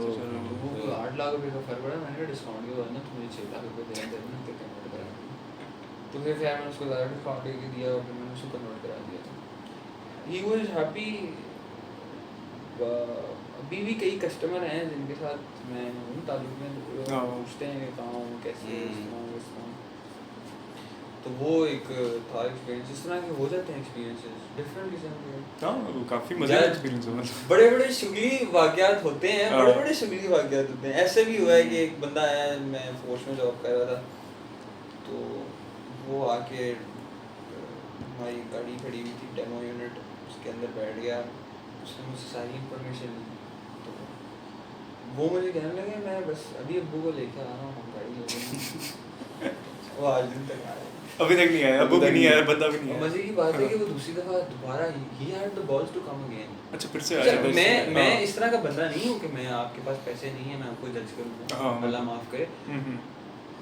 Speaker 4: वो 8 लाख रुपए का फर्क पड़ा। मैंने कहा डिस्काउंट के बाद ना तुम्हें 6 लाख रुपए देना देना तो कन्वर्ट करा दिया। तो फिर मैंने उसको ज़्यादा डिस्काउंट दे दिया और फिर मैंने उसको कन्वर्ट करा दिया था। He was happy. अभी भी कई कस्टमर हैं जिनके साथ मैं हूँ ताल्लुक में, पूछते हैं कि कहाँ हूँ, कैसे है, इस तरह। तो वो एक था एक्सपीरियंस। इस तरह के हो जाते हैं एक्सपीरियंसेस डिफरेंट किस्म के।
Speaker 3: हाँ, वो काफी मजेदार एक्सपीरियंस हुआ।
Speaker 4: बड़े बड़े शुगली वाकयात होते हैं,
Speaker 3: हाँ।
Speaker 4: बड़े बड़े शुगली वाकयात होते हैं। ऐसे भी हुआ है कि एक बंदा आया, मैं फोर्स में जॉब कर रहा था, तो वो आके हमारी गाड़ी खड़ी हुई थी डेमो यूनिट, उसके अंदर बैठ गया, उसने मुझसे सारी इंफॉर्मेशन ली। तो वो मुझे कहने लगे मैं बस अभी अब्बू को लेके आ रहा हूँ, हम गाड़ी ले लेंगे। वो आज दिन तक आया,
Speaker 3: अभी तक नहीं आया, अबू भी नहीं आया, बंदा भी नहीं
Speaker 4: और
Speaker 3: आया।
Speaker 4: मजे की बात है कि वो दूसरी दफा दोबारा he had the balls to come again.
Speaker 3: अच्छा, फिर से आया।
Speaker 4: मैं इस तरह का बंदा नहीं हूँ कि मैं आपके पास पैसे नहीं है मैं आपको जज करूँगा,
Speaker 3: हाँ।
Speaker 4: अल्लाह माफ़ करे।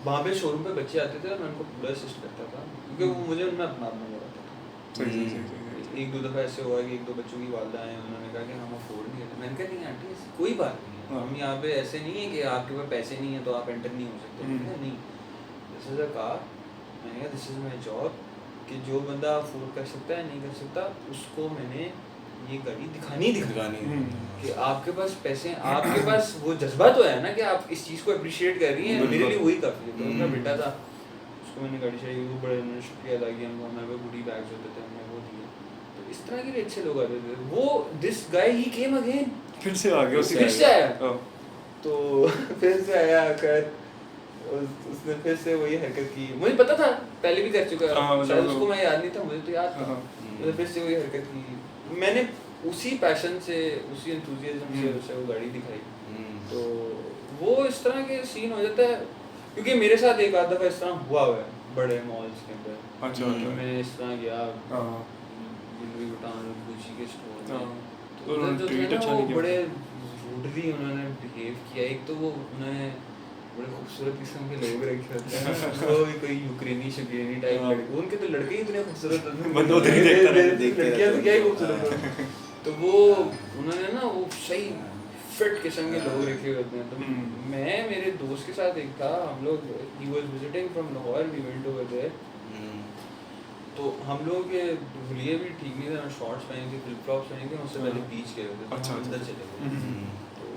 Speaker 4: वहाँ पे शोरूम पे बच्चे आते थे और मैं उनको पूरा असिस्ट करता था, क्योंकि वो मुझे उनमें अपना अपना लगा था।
Speaker 3: सही।
Speaker 4: एक दो दफ़ा ऐसे हुआ कि एक दो बच्चों की वालदा आए, उन्होंने कहा कि हम अफोर्ड नहीं करते। मैंने कहा नहीं आंटी ऐसी कोई बात नहीं है, हम यहाँ पे ऐसे नहीं है कि आपके पास पैसे नहीं है तो आप एंटर नहीं हो सकते। मैंने कहा नहीं, दिस इज़ अ कार, मैंने कहा दिस इज़ माई जॉब, कि जो बंदा अफोर्ड कर सकता है नहीं कर सकता उसको मैंने ये गाड़ी दिखानी कि आपके पास पैसे हैं, आपके पास वो जज्बा तो है ना कि आप इस चीज़ को अप्रिशिएट कर रही हैं, मेरे लिए वही काफ़ी है। तो मेरा बेटा था, उसको मैंने गाड़ी चाहिए, वो बड़े उन्होंने शुक्रिया अदा किया, हमारे पे गुडी बैग्स होते थे, हमने वो दिए। तो इस तरह के भी अच्छे लोग आते थे। वो this guy he came again,
Speaker 3: फिर से आ गया,
Speaker 4: फिर से आया।
Speaker 3: हाँ।
Speaker 4: तो फिर से आया कर उसने फिर से वही हरकत की, मुझे पता था पहले भी कर चुका है, शायद उसको मैं याद नहीं था, मुझे तो याद था। उसने फिर से वही हरकत की, मैंने उसी पैशन से, उसी एंथुसियाज्म से उसे वो गाड़ी दिखाई। तो वो इस तरह के सीन हो जाता है, क्योंकि मेरे साथ एक आध दफ़ा इस तरह हुआ है बड़े मॉल्स के अंदर।
Speaker 3: अच्छा।
Speaker 4: मैं इस तरह गया लुई वुइटन गुची के स्टोर में, तो उधर जो थे ना वो बड़े रूडली उन्होंने बिहेव किया। एक तो वो उन्होंने बड़े खूबसूरत किस्म के लोग रखे होते हैं, वो भी कोई यूक्रेनी शक्रेनी टाइप लड़के, उनके तो लड़के ही इतने खूबसूरत होते हैं,
Speaker 3: बंदे उधर ही देखता रहता है,
Speaker 4: लड़कियां तो क्या ही खूबसूरत होती हैं। तो वो उन्होंने ना वो सही फिट किस्म के लोग रखे होते हैं। तो मैं मेरे दोस्त के साथ एक था, हम लोग he was visiting from Lahore, we went over there. तो हम लोग के हुलिये भी ठीक नहीं थे, शॉर्ट्स पहने थे, फ्लिप फ्लॉप्स पहने थे, उससे पहले बीच गए थे,
Speaker 3: अच्छा,
Speaker 4: अंदर चले गए। तो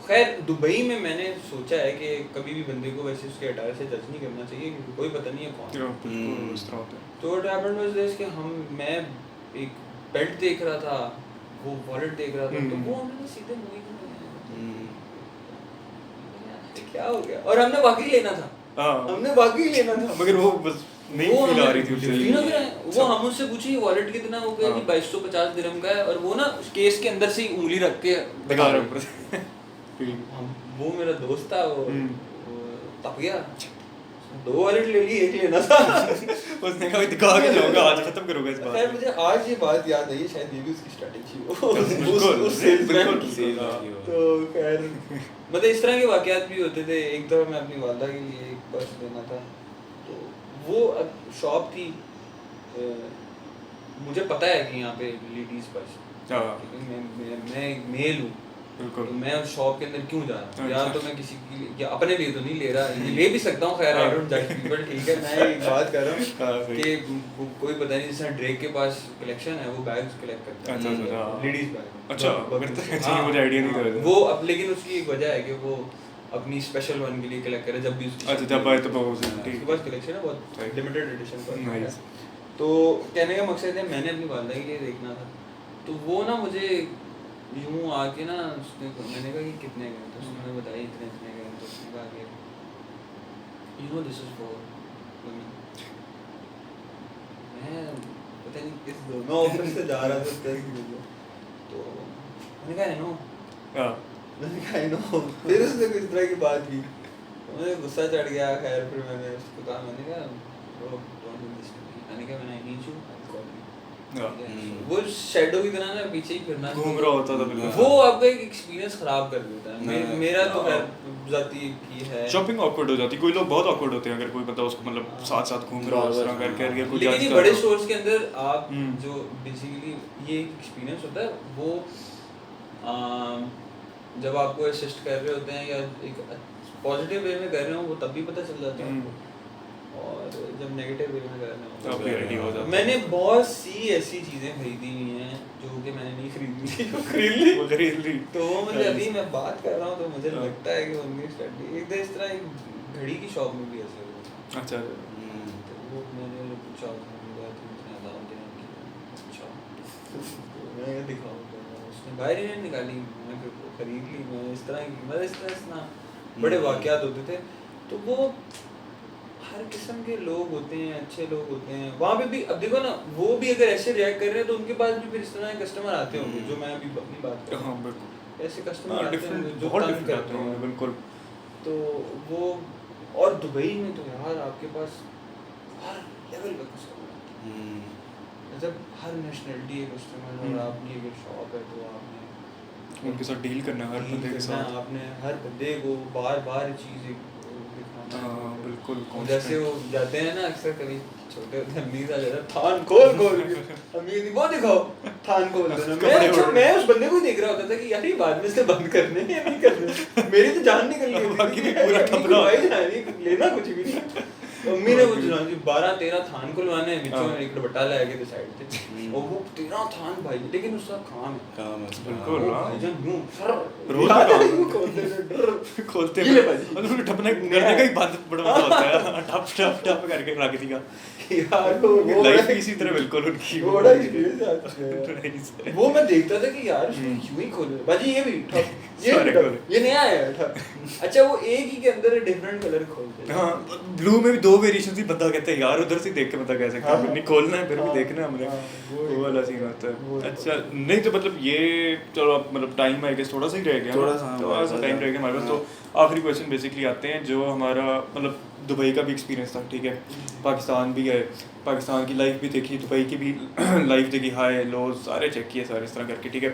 Speaker 4: खैर दुबई में मैंने सोचा है कि कभी भी बंदे को वैसे उसके अटायर से जज नहीं करना चाहिए, क्योंकि कोई पता नहीं है कौन। तो व्हाट हैपेंड वाज दिस कि मैं एक बेल्ट देख रहा था, वो वॉलेट देख रहा था, तो वो हमने सीधे मुंह क्या हो गया, और हमने वाकई लेना था, हमने वाकई लेना था,
Speaker 3: मगर वो बस नहीं फील आ रही थी
Speaker 4: उसे। वो हम उससे पूछे वॉलेट कितना हो गया जी, 2250 दिरहम का है, और वो ना केस के अंदर से ही उंगली रख के
Speaker 3: दिखा रहा है।
Speaker 4: वो मेरा दोस्त था, वो तप गया, 2 वॉलेट ले ली, एक लेना था।
Speaker 3: उसने कहा दिखा के जाऊंगा, आज खत्म करूंगा इस बात।
Speaker 4: खैर मुझे आज ये बात याद आई, शायद ये भी उसकी स्ट्रेटजी हो।
Speaker 3: बिल्कुल।
Speaker 4: तो खैर मतलब इस तरह के वाकयात भी होते थे। एक दफ़ा मैं अपनी वालदा के लिए एक पर्स लेना था, तो वो शॉप थी, मुझे पता है कि यहाँ पे लेडीज़ पर्स, मैं एक मेल हूँ, तो मैं उस शॉप के अंदर क्यों जा रहा हूँ, या तो मैं किसी की या अपने लिए तो नहीं ले रहा, ये ले भी सकता हूँ, खैर आई डोंट जज पीपल, ठीक है। मैं एक बात कर रहा हूँ कि कोई पता नहीं, जैसे ड्रेक के पास कलेक्शन है, वो बैग्स कलेक्ट करता है, लेडीज़ बैग।
Speaker 3: अच्छा, मुझे आइडिया नहीं था
Speaker 4: वो अब, लेकिन उसकी एक वजह है कि वो अपनी स्पेशल वन के लिए कलेक्ट करे, जब भी उसकी
Speaker 3: जब आए तो
Speaker 4: उसके पास कलेक्शन है, बहुत लिमिटेड एडिशन पर।
Speaker 3: Nice.
Speaker 4: तो कहने का मकसद है मैंने अपनी वालदा के लिए देखना था, तो वो ना मुझे यूँ आके ना उसने, मैंने कहा कि कितने गए, तो उसने बताया इतने इतने गए, तो उसने कहा कि you know this is for women. मैं पता नहीं किस दोनों ऑफिस से जा रहा था उस तरह की, तो मैंने कहा आई नो, मैंने कहा आई नो। फिर उसने कुछ तरह की बात की, तो मुझे गुस्सा चढ़ गया। खैर फिर मैंने उसको कहा, मैंने कहा bro don't do this to me, मैंने कहा when I need you I'll call you।
Speaker 3: हाँ।
Speaker 4: वो शैडो की तरह ना पीछे ही फिरना
Speaker 3: घूम रहा होता था बिल्कुल।
Speaker 4: वो आपका एक एक्सपीरियंस खराब कर देता है। मेरा तो खैर जाती की है।
Speaker 3: शॉपिंग ऑकवर्ड हो जाती है, कोई लोग बहुत ऑकवर्ड होते हैं अगर कोई मतलब उसको मतलब साथ साथ घूम रहा हो उस तरह करके अगर कोई
Speaker 4: लेकिन
Speaker 3: judge
Speaker 4: ये
Speaker 3: कर
Speaker 4: बड़े
Speaker 3: रहा हो।
Speaker 4: स्टोर्स के अंदर आप जो बेसिकली ये एक एक्सपीरियंस होता है वो जब आपको असिस्ट कर रहे होते हैं या एक पॉजिटिव वे में कर रहे हो वो तब भी पता चल जाता है आपको, और जब नेगेटिव वे में कर रहे हो
Speaker 3: तब भी ready हो जाता है।
Speaker 4: मैंने बहुत सी ऐसी चीज़ें खरीदी हुई हैं जो कि मैंने नहीं खरीदी थी, वो खरीद ली। तो मुझे अभी मैं बात कर रहा हूँ तो मुझे लगता है कि उनकी स्टडी एक इस तरह एक घड़ी की शॉप में भी ऐसे हुआ।
Speaker 3: अच्छा
Speaker 4: तो वो मैंने पूछा अच्छा मैं दिखाऊँ तो उसने बाहर ही नहीं निकाली, मैं फिर वो खरीद ली। मैं इस तरह बड़े वाक़यात होते थे। तो वो हर किस्म के लोग होते हैं, अच्छे लोग होते हैं वहाँ पे भी। अब देखो ना वो भी अगर ऐसे रिएक्ट कर रहे हैं तो उनके पास भी फिर इस तरह के कस्टमर आते होंगे जो मैं अभी अपनी बात कर रहा
Speaker 3: हाँ
Speaker 4: हूँ।
Speaker 3: बिल्कुल
Speaker 4: ऐसे कस्टमर आते होंगे जो
Speaker 3: बहुत
Speaker 4: तंग
Speaker 3: डिफरेंट
Speaker 4: करते
Speaker 3: आते हैं बिल्कुल।
Speaker 4: तो वो और दुबई में तो यार आपके पास हर लेवल का कस्टमर मतलब हर नेशनलिटी के कस्टमर, और आपकी अगर शॉप है तो आपने
Speaker 3: उनके साथ डील करना है हर बंदे के साथ।
Speaker 4: आपने हर बंदे को बार बार चीज़ दिखाना है।
Speaker 3: हाँ बिल्कुल।
Speaker 4: जैसे वो जाते हैं ना अक्सर कभी छोटे होते हैं अम्मी का जरा थान खोल अम्मी वो दिखाओ थान खोल देना। मैं उस बंदे को ही देख रहा होता था कि यार ये बाद में से बंद करने या नहीं करने, मेरी तो जान निकल गई थी।
Speaker 3: बाकी भी पूरा ठपना
Speaker 4: लेना कुछ भी नहीं। अम्मी ने वो 12-13 थान खुलवाने हैं, बीचों में एक दुपट्टा ले आके साइड से, और वो 13 थान भाई, लेकिन उसका काम है
Speaker 3: बिल्कुल।
Speaker 4: भाईजान यूं सर
Speaker 3: रोज
Speaker 4: याद
Speaker 3: का
Speaker 4: है,
Speaker 3: काम
Speaker 4: यूं खोलते
Speaker 3: खोलते
Speaker 4: ये ले भाई।
Speaker 3: और उसको ठपने करने का ही बंद बड़ा मजा होता है। ठप ठप ठप करके रख दिया
Speaker 4: यार वो
Speaker 3: लाइफ भी इसी तरह बिल्कुल उनकी
Speaker 4: वो बड़ा एक्सपीरियंस है। वो मैं देखता था कि यार इसको यूं ही खोल बाजी ये भी ठप
Speaker 3: सारे
Speaker 4: ये
Speaker 3: खोले।
Speaker 4: ये नया है ठप। अच्छा वो एक ही के अंदर डिफरेंट कलर खोलते हैं।
Speaker 3: हाँ ब्लू में भी 2 वेरिएशन थी, बंदा कहता है यार उधर से देख के बंदा कह सकता है नहीं खोलना है फिर भी देखना है हमने। वो वाला सीन होता है। अच्छा नहीं तो मतलब ये चलो अब मतलब टाइम आई गेस थोड़ा सा ही रह गया, थोड़ा सा टाइम रह गया हमारे पास। तो आखिरी क्वेश्चन बेसिकली आते हैं जो हमारा मतलब दुबई का भी एक्सपीरियंस था, ठीक है, पाकिस्तान भी गए, पाकिस्तान की लाइफ भी देखी, दुबई की भी लाइफ देखी, हाई लो सारे चेक किए सारे इस तरह करके, ठीक है।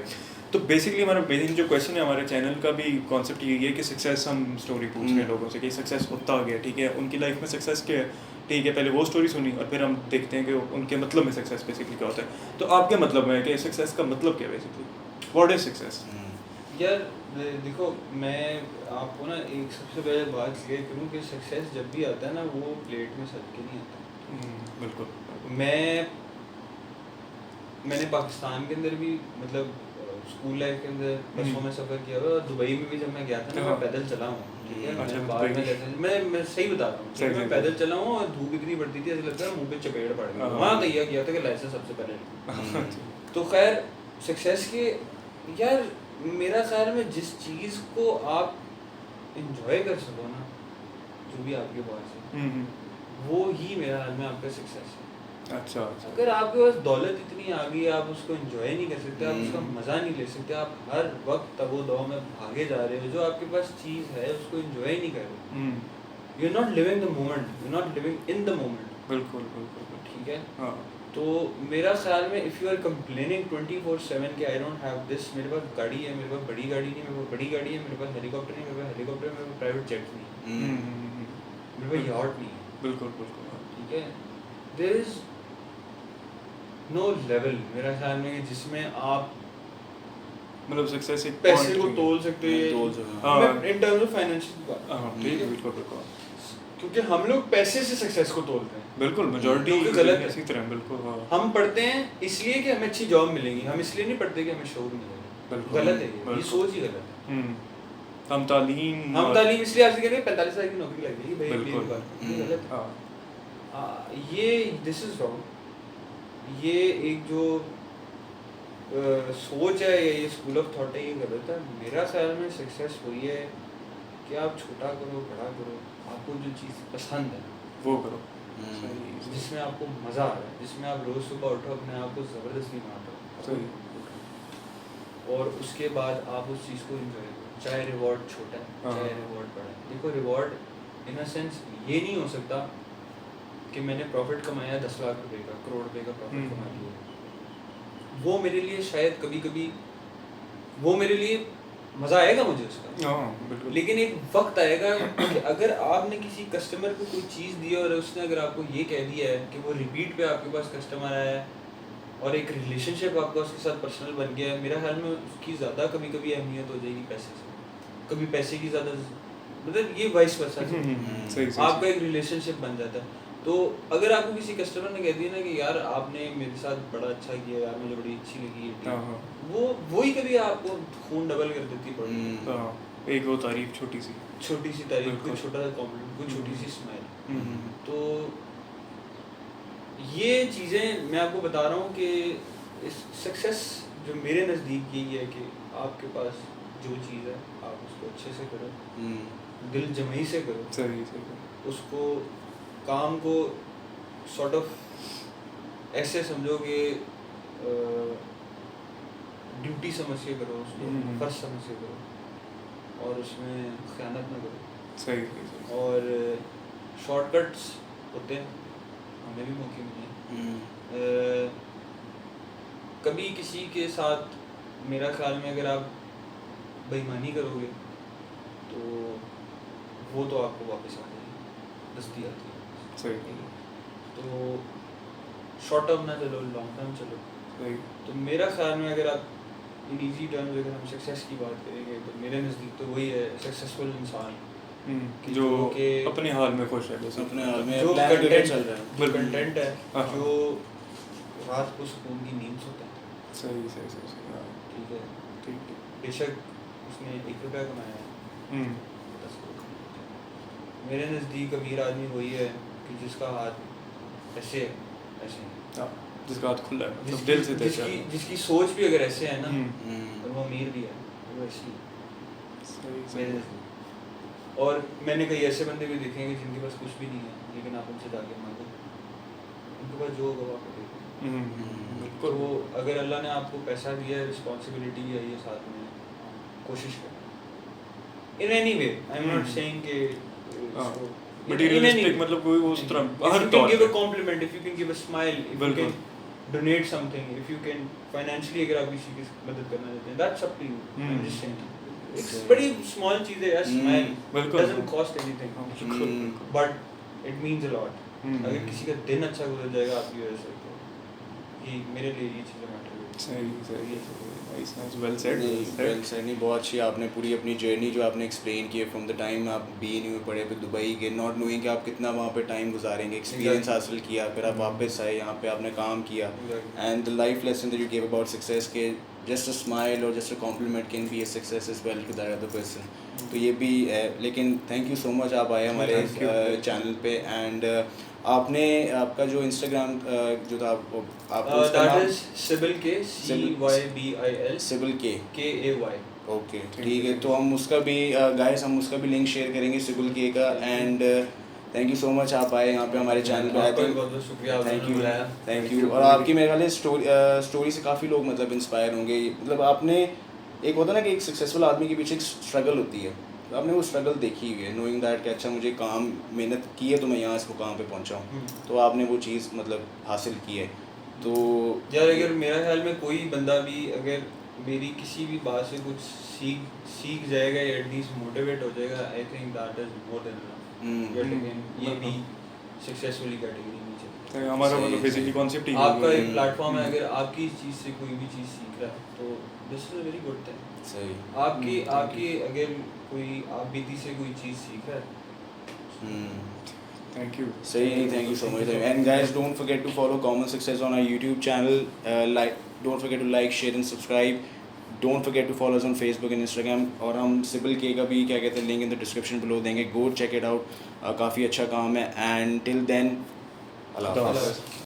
Speaker 3: तो बेसिकली हमारा बेसिक जो क्वेश्चन है हमारे चैनल का भी कॉन्सेप्ट यही है कि सक्सेस हम स्टोरी पूछ रहे हैं लोगों से कि सक्सेस होता गया, ठीक है, उनकी लाइफ में सक्सेस क्या है, ठीक है, पहले वो स्टोरी सुनी और फिर हम देखते हैं कि उनके मतलब में सक्सेस बेसिकली क्या होता है। तो आपके मतलब में है कि सक्सेस का मतलब क्या है बेसिकली, व्हाट इज सक्सेस?
Speaker 4: यार देखो मैं आपको ना एक सबसे पहले बात क्लियर करूँ कि सक्सेस जब भी आता है ना वो प्लेट में सज के नहीं आता।
Speaker 3: बिल्कुल।
Speaker 4: मैंने पाकिस्तान के अंदर भी मतलब स्कूल लाइफ के अंदर बसों में सफ़र किया हुआ, और दुबई में भी जब मैं गया था ना मैं पैदल चला हूँ, ठीक है।
Speaker 3: अच्छा,
Speaker 4: मैं बाद में जैसे मैं सही बता रहा हूँ, मैं पैदल चला हूँ और धूप इतनी पड़ती थी ऐसा लगता है मुँह पे चपेट पड़ गई। वहाँ तैयार किया था कि लाइसेंस सबसे पहले। तो खैर सक्सेस के यार मेरा ख्याल में जिस चीज़ को आप इंजॉय कर सको ना जो भी आपके पास है वो ही मेरा ख्याल में आपका सक्सेस है।
Speaker 3: अच्छा
Speaker 4: अगर आपके पास दौलत इतनी आ गई आप उसको एंजॉय नहीं कर सकते, आप उसका मज़ा नहीं ले सकते, आप हर वक्त तबो दो में भागे जा रहे हो, जो आपके पास चीज़ है उसको एंजॉय नहीं कर रहे, you are not living the moment, you are not living in the moment.
Speaker 3: बिल्कुल बिल्कुल
Speaker 4: ठीक है।
Speaker 3: हाँ।
Speaker 4: तो मेरा ख्याल में इफ़ यू आर कंप्लेनिंग 24/7 कि आई डोंट हैव दिस, मेरे पास गाड़ी है, मेरे पास बड़ी गाड़ी नहीं, मेरे पास बड़ी गाड़ी है, मेरे पास हेलीकॉप्टर नहीं, मेरे पास हेलीकॉप्टर है, मेरे पास प्राइवेट जेट नहीं, मेरे पास यॉट नहीं है।
Speaker 3: बिल्कुल बिल्कुल।
Speaker 4: ठीक है। देयर इज नो लेवल मेरा ख्याल में जिसमें आप
Speaker 3: मतलब सक्सेस एक
Speaker 4: पैसे को तोल सकते हो इन टर्म्स ऑफ फाइनेंशियल बात।
Speaker 3: हाँ ठीक है बिल्कुल बिल्कुल।
Speaker 4: क्योंकि हम लोग पैसे से सक्सेस को तोलते हैं,
Speaker 3: बिल्कुल मेजॉरिटी
Speaker 4: गलत है।
Speaker 3: इसी तरह बिल्कुल। हाँ
Speaker 4: हम पढ़ते हैं इसलिए कि हमें अच्छी जॉब मिलेगी, हम इसलिए नहीं पढ़ते कि हमें शोर मिलेगा। गलत है ये सोच ही गलत है।
Speaker 3: हम तालीम
Speaker 4: इसलिए आज कह 45 साल की नौकरी लग गई भाई,
Speaker 3: बिल्कुल
Speaker 4: गलत है।
Speaker 3: हाँ
Speaker 4: ये दिस इज रॉन्ग। ये एक जो सोच है या ये स्कूल ऑफ थॉट है ये गलत है। मेरा ख्याल में सक्सेस वही है कि आप छोटा करो बड़ा करो, आपको जो चीज़ पसंद है
Speaker 3: वो करो,
Speaker 4: जिसमें आपको मज़ा आ रहा है, जिसमें आप रोज़ सुबह उठो अपने आप को ज़बरदस्ती मारो और उसके बाद आप उस चीज़ को इंजॉय करो, चाहे रिवॉर्ड छोटा है चाहे रिवॉर्ड बड़ा है। देखो रिवॉर्ड इन अ सेंस ये नहीं हो सकता कि मैंने प्रॉफिट कमाया 10 लाख रुपए का, करोड़ रुपए का प्रॉफिट
Speaker 3: हम्म।
Speaker 4: कमा लिया, वो मेरे लिए शायद कभी कभी वो मेरे लिए मज़ा आएगा मुझे उसका,
Speaker 3: हाँ बिल्कुल।
Speaker 4: लेकिन एक वक्त आएगा कि अगर आपने किसी कस्टमर को कोई चीज़ दी और उसने अगर आपको ये कह दिया है कि वो रिपीट पे आपके पास कस्टमर आया है और एक रिलेशनशिप आपका उसके साथ पर्सनल बन गया है, मेरा ख्याल में उसकी ज़्यादा कभी कभी अहमियत हो जाएगी पैसे से, कभी पैसे की ज़्यादा, मतलब ये वाइस वर्सा
Speaker 3: सही सही
Speaker 4: आपका एक रिलेशनशिप बन जाता है। तो अगर आपको किसी कस्टमर ने कह दिया ना कि यार आपने मेरे साथ बड़ा अच्छा किया यार, मुझे बड़ी अच्छी लगी ये
Speaker 3: हाँ
Speaker 4: टीम,
Speaker 3: हाँ
Speaker 4: वो ही कभी आपको खून डबल कर देती है बड़ी
Speaker 3: हाँ, एक वो तारीफ छोटी सी।
Speaker 4: छोटी सी तारीफ, कोई
Speaker 3: बिल्कुल।
Speaker 4: छोटा सा कॉम्प्लीमेंट, कोई छोटी सी स्माइल।
Speaker 3: हम्म,
Speaker 4: तो ये चीज़ें मैं आपको बता रहा हूँ कि सक्सेस जो मेरे नज़दीक यही है कि आपके पास जो चीज़ है आप उसको अच्छे से करो, दिल जमई से करो,
Speaker 3: सही सही।
Speaker 4: उसको काम को सॉर्ट ऑफ ऐसे समझो कि ड्यूटी समझ के करो उसको,
Speaker 3: हम्म।
Speaker 4: फर्ज समझ के करो और उसमें खयानत ना करो।
Speaker 3: सही सही।
Speaker 4: और शॉर्टकट्स होते हैं, हमें भी मौके मिले कभी किसी के साथ, मेरा ख्याल में अगर आप बेईमानी करोगे तो वो तो आपको वापस आ जाएगी, दस्ती आती है।
Speaker 3: सही
Speaker 4: तो शॉर्ट टर्म ना चलो, लॉन्ग टर्म चलो।
Speaker 3: सही।
Speaker 4: तो मेरा ख्याल में अगर आप इन ईजी टर्म्स अगर हम सक्सेस की बात करेंगे तो मेरे नज़दीक तो वही है सक्सेसफुल इंसान कि
Speaker 3: जो
Speaker 4: के
Speaker 3: अपने हाल में खुश है बस।
Speaker 2: अपने हाल में
Speaker 4: जो
Speaker 2: प्लान करके
Speaker 4: कंटेंट
Speaker 2: चल रहा है।
Speaker 4: जो
Speaker 3: बिल्कुल।
Speaker 4: कंटेंट है,
Speaker 3: हाँ।
Speaker 4: जो रात को सुकून की नींद सोता है,
Speaker 3: सही सही सही सही। हाँ,
Speaker 4: ठीक है,
Speaker 3: ठीक ठीक।
Speaker 4: बेशक उसने 1 रुपया कमाया है,
Speaker 3: हम्म,
Speaker 4: 10 रुपया कमाया है। मेरे नज़दीक अमीर आदमी वही है कि जिसका हाथ ऐसे है, ऐसे है।
Speaker 3: हाँ, जिसका हाथ खुला है मतलब दिल से देता है।
Speaker 4: जिसकी सोच भी अगर ऐसे है ना
Speaker 3: हम्म,
Speaker 4: और वो अमीर भी है, वो ऐसी है
Speaker 3: सही
Speaker 4: मेरे
Speaker 3: सही।
Speaker 4: नज़दीक। और मैंने कई ऐसे बंदे भी देखे हैं कि जिनके पास कुछ भी नहीं है लेकिन आप उनसे जाके मांगो, उनके पास जो होगा वो आपको देगा।
Speaker 3: हम्म,
Speaker 4: तो वो अगर अल्लाह ने आपको पैसा दिया है, रिस्पॉन्सिबिलिटी भी आई है साथ में, कोशिश करें in any way. I am not saying कि
Speaker 3: हाँ, materialistic मतलब कोई उस तरह हर
Speaker 4: if you
Speaker 3: तौर
Speaker 4: can give a
Speaker 3: पे।
Speaker 4: compliment, if you can give a smile, if you
Speaker 3: बिल्कुल।
Speaker 4: can donate something, if you can financially अगर आप किसी की मदद करना चाहते हैं, that's up to you. I'm just saying. एक बड़ी small चीज़ है यार, smile
Speaker 3: बिल्कुल।
Speaker 4: doesn't cost anything,
Speaker 3: हाँ, बिल्कुल बिल्कुल।
Speaker 4: but it means a lot. अगर किसी का दिन अच्छा गुजर जाएगा आपकी वजह से, तो ये मेरे लिए ये चीज़ें मैटर करती हैं।
Speaker 3: सही सही नाइस नाइस, वेल सेड
Speaker 2: नहीं
Speaker 3: वेल
Speaker 2: वेल
Speaker 3: सेड।
Speaker 2: सेड, नहीं बहुत अच्छी आपने पूरी अपनी जर्नी जो आपने एक्सप्लेन की है फ्रॉम द टाइम आप BNU में पढ़े, फिर दुबई के, नॉट नोइंग कि आप कितना वहाँ पे टाइम गुजारेंगे, एक्सपीरियंस
Speaker 4: Exactly.
Speaker 2: हासिल किया, फिर आप वापस आए यहाँ पे आपने काम किया,
Speaker 4: Exactly.
Speaker 2: And the life lesson that you give about success के जस्ट अ स्माइल और just a compliment can be a success as well to that other person. तो ये भी है, लेकिन थैंक यू सो मच आप आए हमारे
Speaker 3: Thank you.
Speaker 2: चैनल पे, एंड आपने आपका जो इंस्टाग्राम जो था आपको उसका
Speaker 4: That
Speaker 2: नाम
Speaker 4: is Sibyl K, CYBIL
Speaker 2: CIBIL के,
Speaker 4: KAY.
Speaker 2: ओके ठीक है, तो हम उसका भी गाइस हम उसका भी लिंक शेयर करेंगे सिबिल के का, and thank you so much आप आए यहाँ पे हमारे चैनल पे।
Speaker 4: आपका भी बहुत-बहुत शुक्रिया, आपने
Speaker 2: थैंक यू
Speaker 4: बुलाया।
Speaker 2: Thank you. और आपकी मेरे ख्याल से स्टोरी से काफ़ी लोग मतलब इंस्पायर होंगे, मतलब आपने एक होता है ना कि एक सक्सेसफुल आदमी के पीछे एक स्ट्रगल होती है, तो आपने वो स्ट्रगल देखी हुई है, नोइंग दैट कि अच्छा मुझे काम मेहनत की है तो मैं यहाँ इसको काम पे पहुँचा हूँ, तो आपने वो चीज़ मतलब हासिल की है। तो
Speaker 4: यार अगर मेरा ख्याल में कोई बंदा भी अगर मेरी किसी भी बात से कुछ सीख जाएगा या एटलीस्ट मोटिवेट हो जाएगा, I think that is more than enough. But again ये भी सक्सेसफुली कैटेगरी में चलता है।
Speaker 3: हमारा
Speaker 2: सही,
Speaker 3: मतलब
Speaker 2: सही।
Speaker 3: बेसिकली कॉन्सेप्ट ही
Speaker 4: आपका
Speaker 3: है।
Speaker 4: एक प्लेटफॉर्म है, अगर आपकी इस चीज़ से कोई भी चीज़ सीख रहा है तो this is a very good thing.
Speaker 2: सही।
Speaker 4: आपकी अगर कोई आप बीती से कोई चीज़ सीख रहा है,
Speaker 3: थैंक यू।
Speaker 2: सही, thank you so much. And guys, don't forget to follow Common Success on our YouTube channel. Don't forget to like, share and subscribe. Don't forget to follow us on Facebook and Instagram. और हम सिबिल के का भी क्या कहते हैं link in the description below देंगे, गो चेक इट आउट, काफ़ी अच्छा काम है। एंड टिल देन, अल्लाह हाफ़िज़।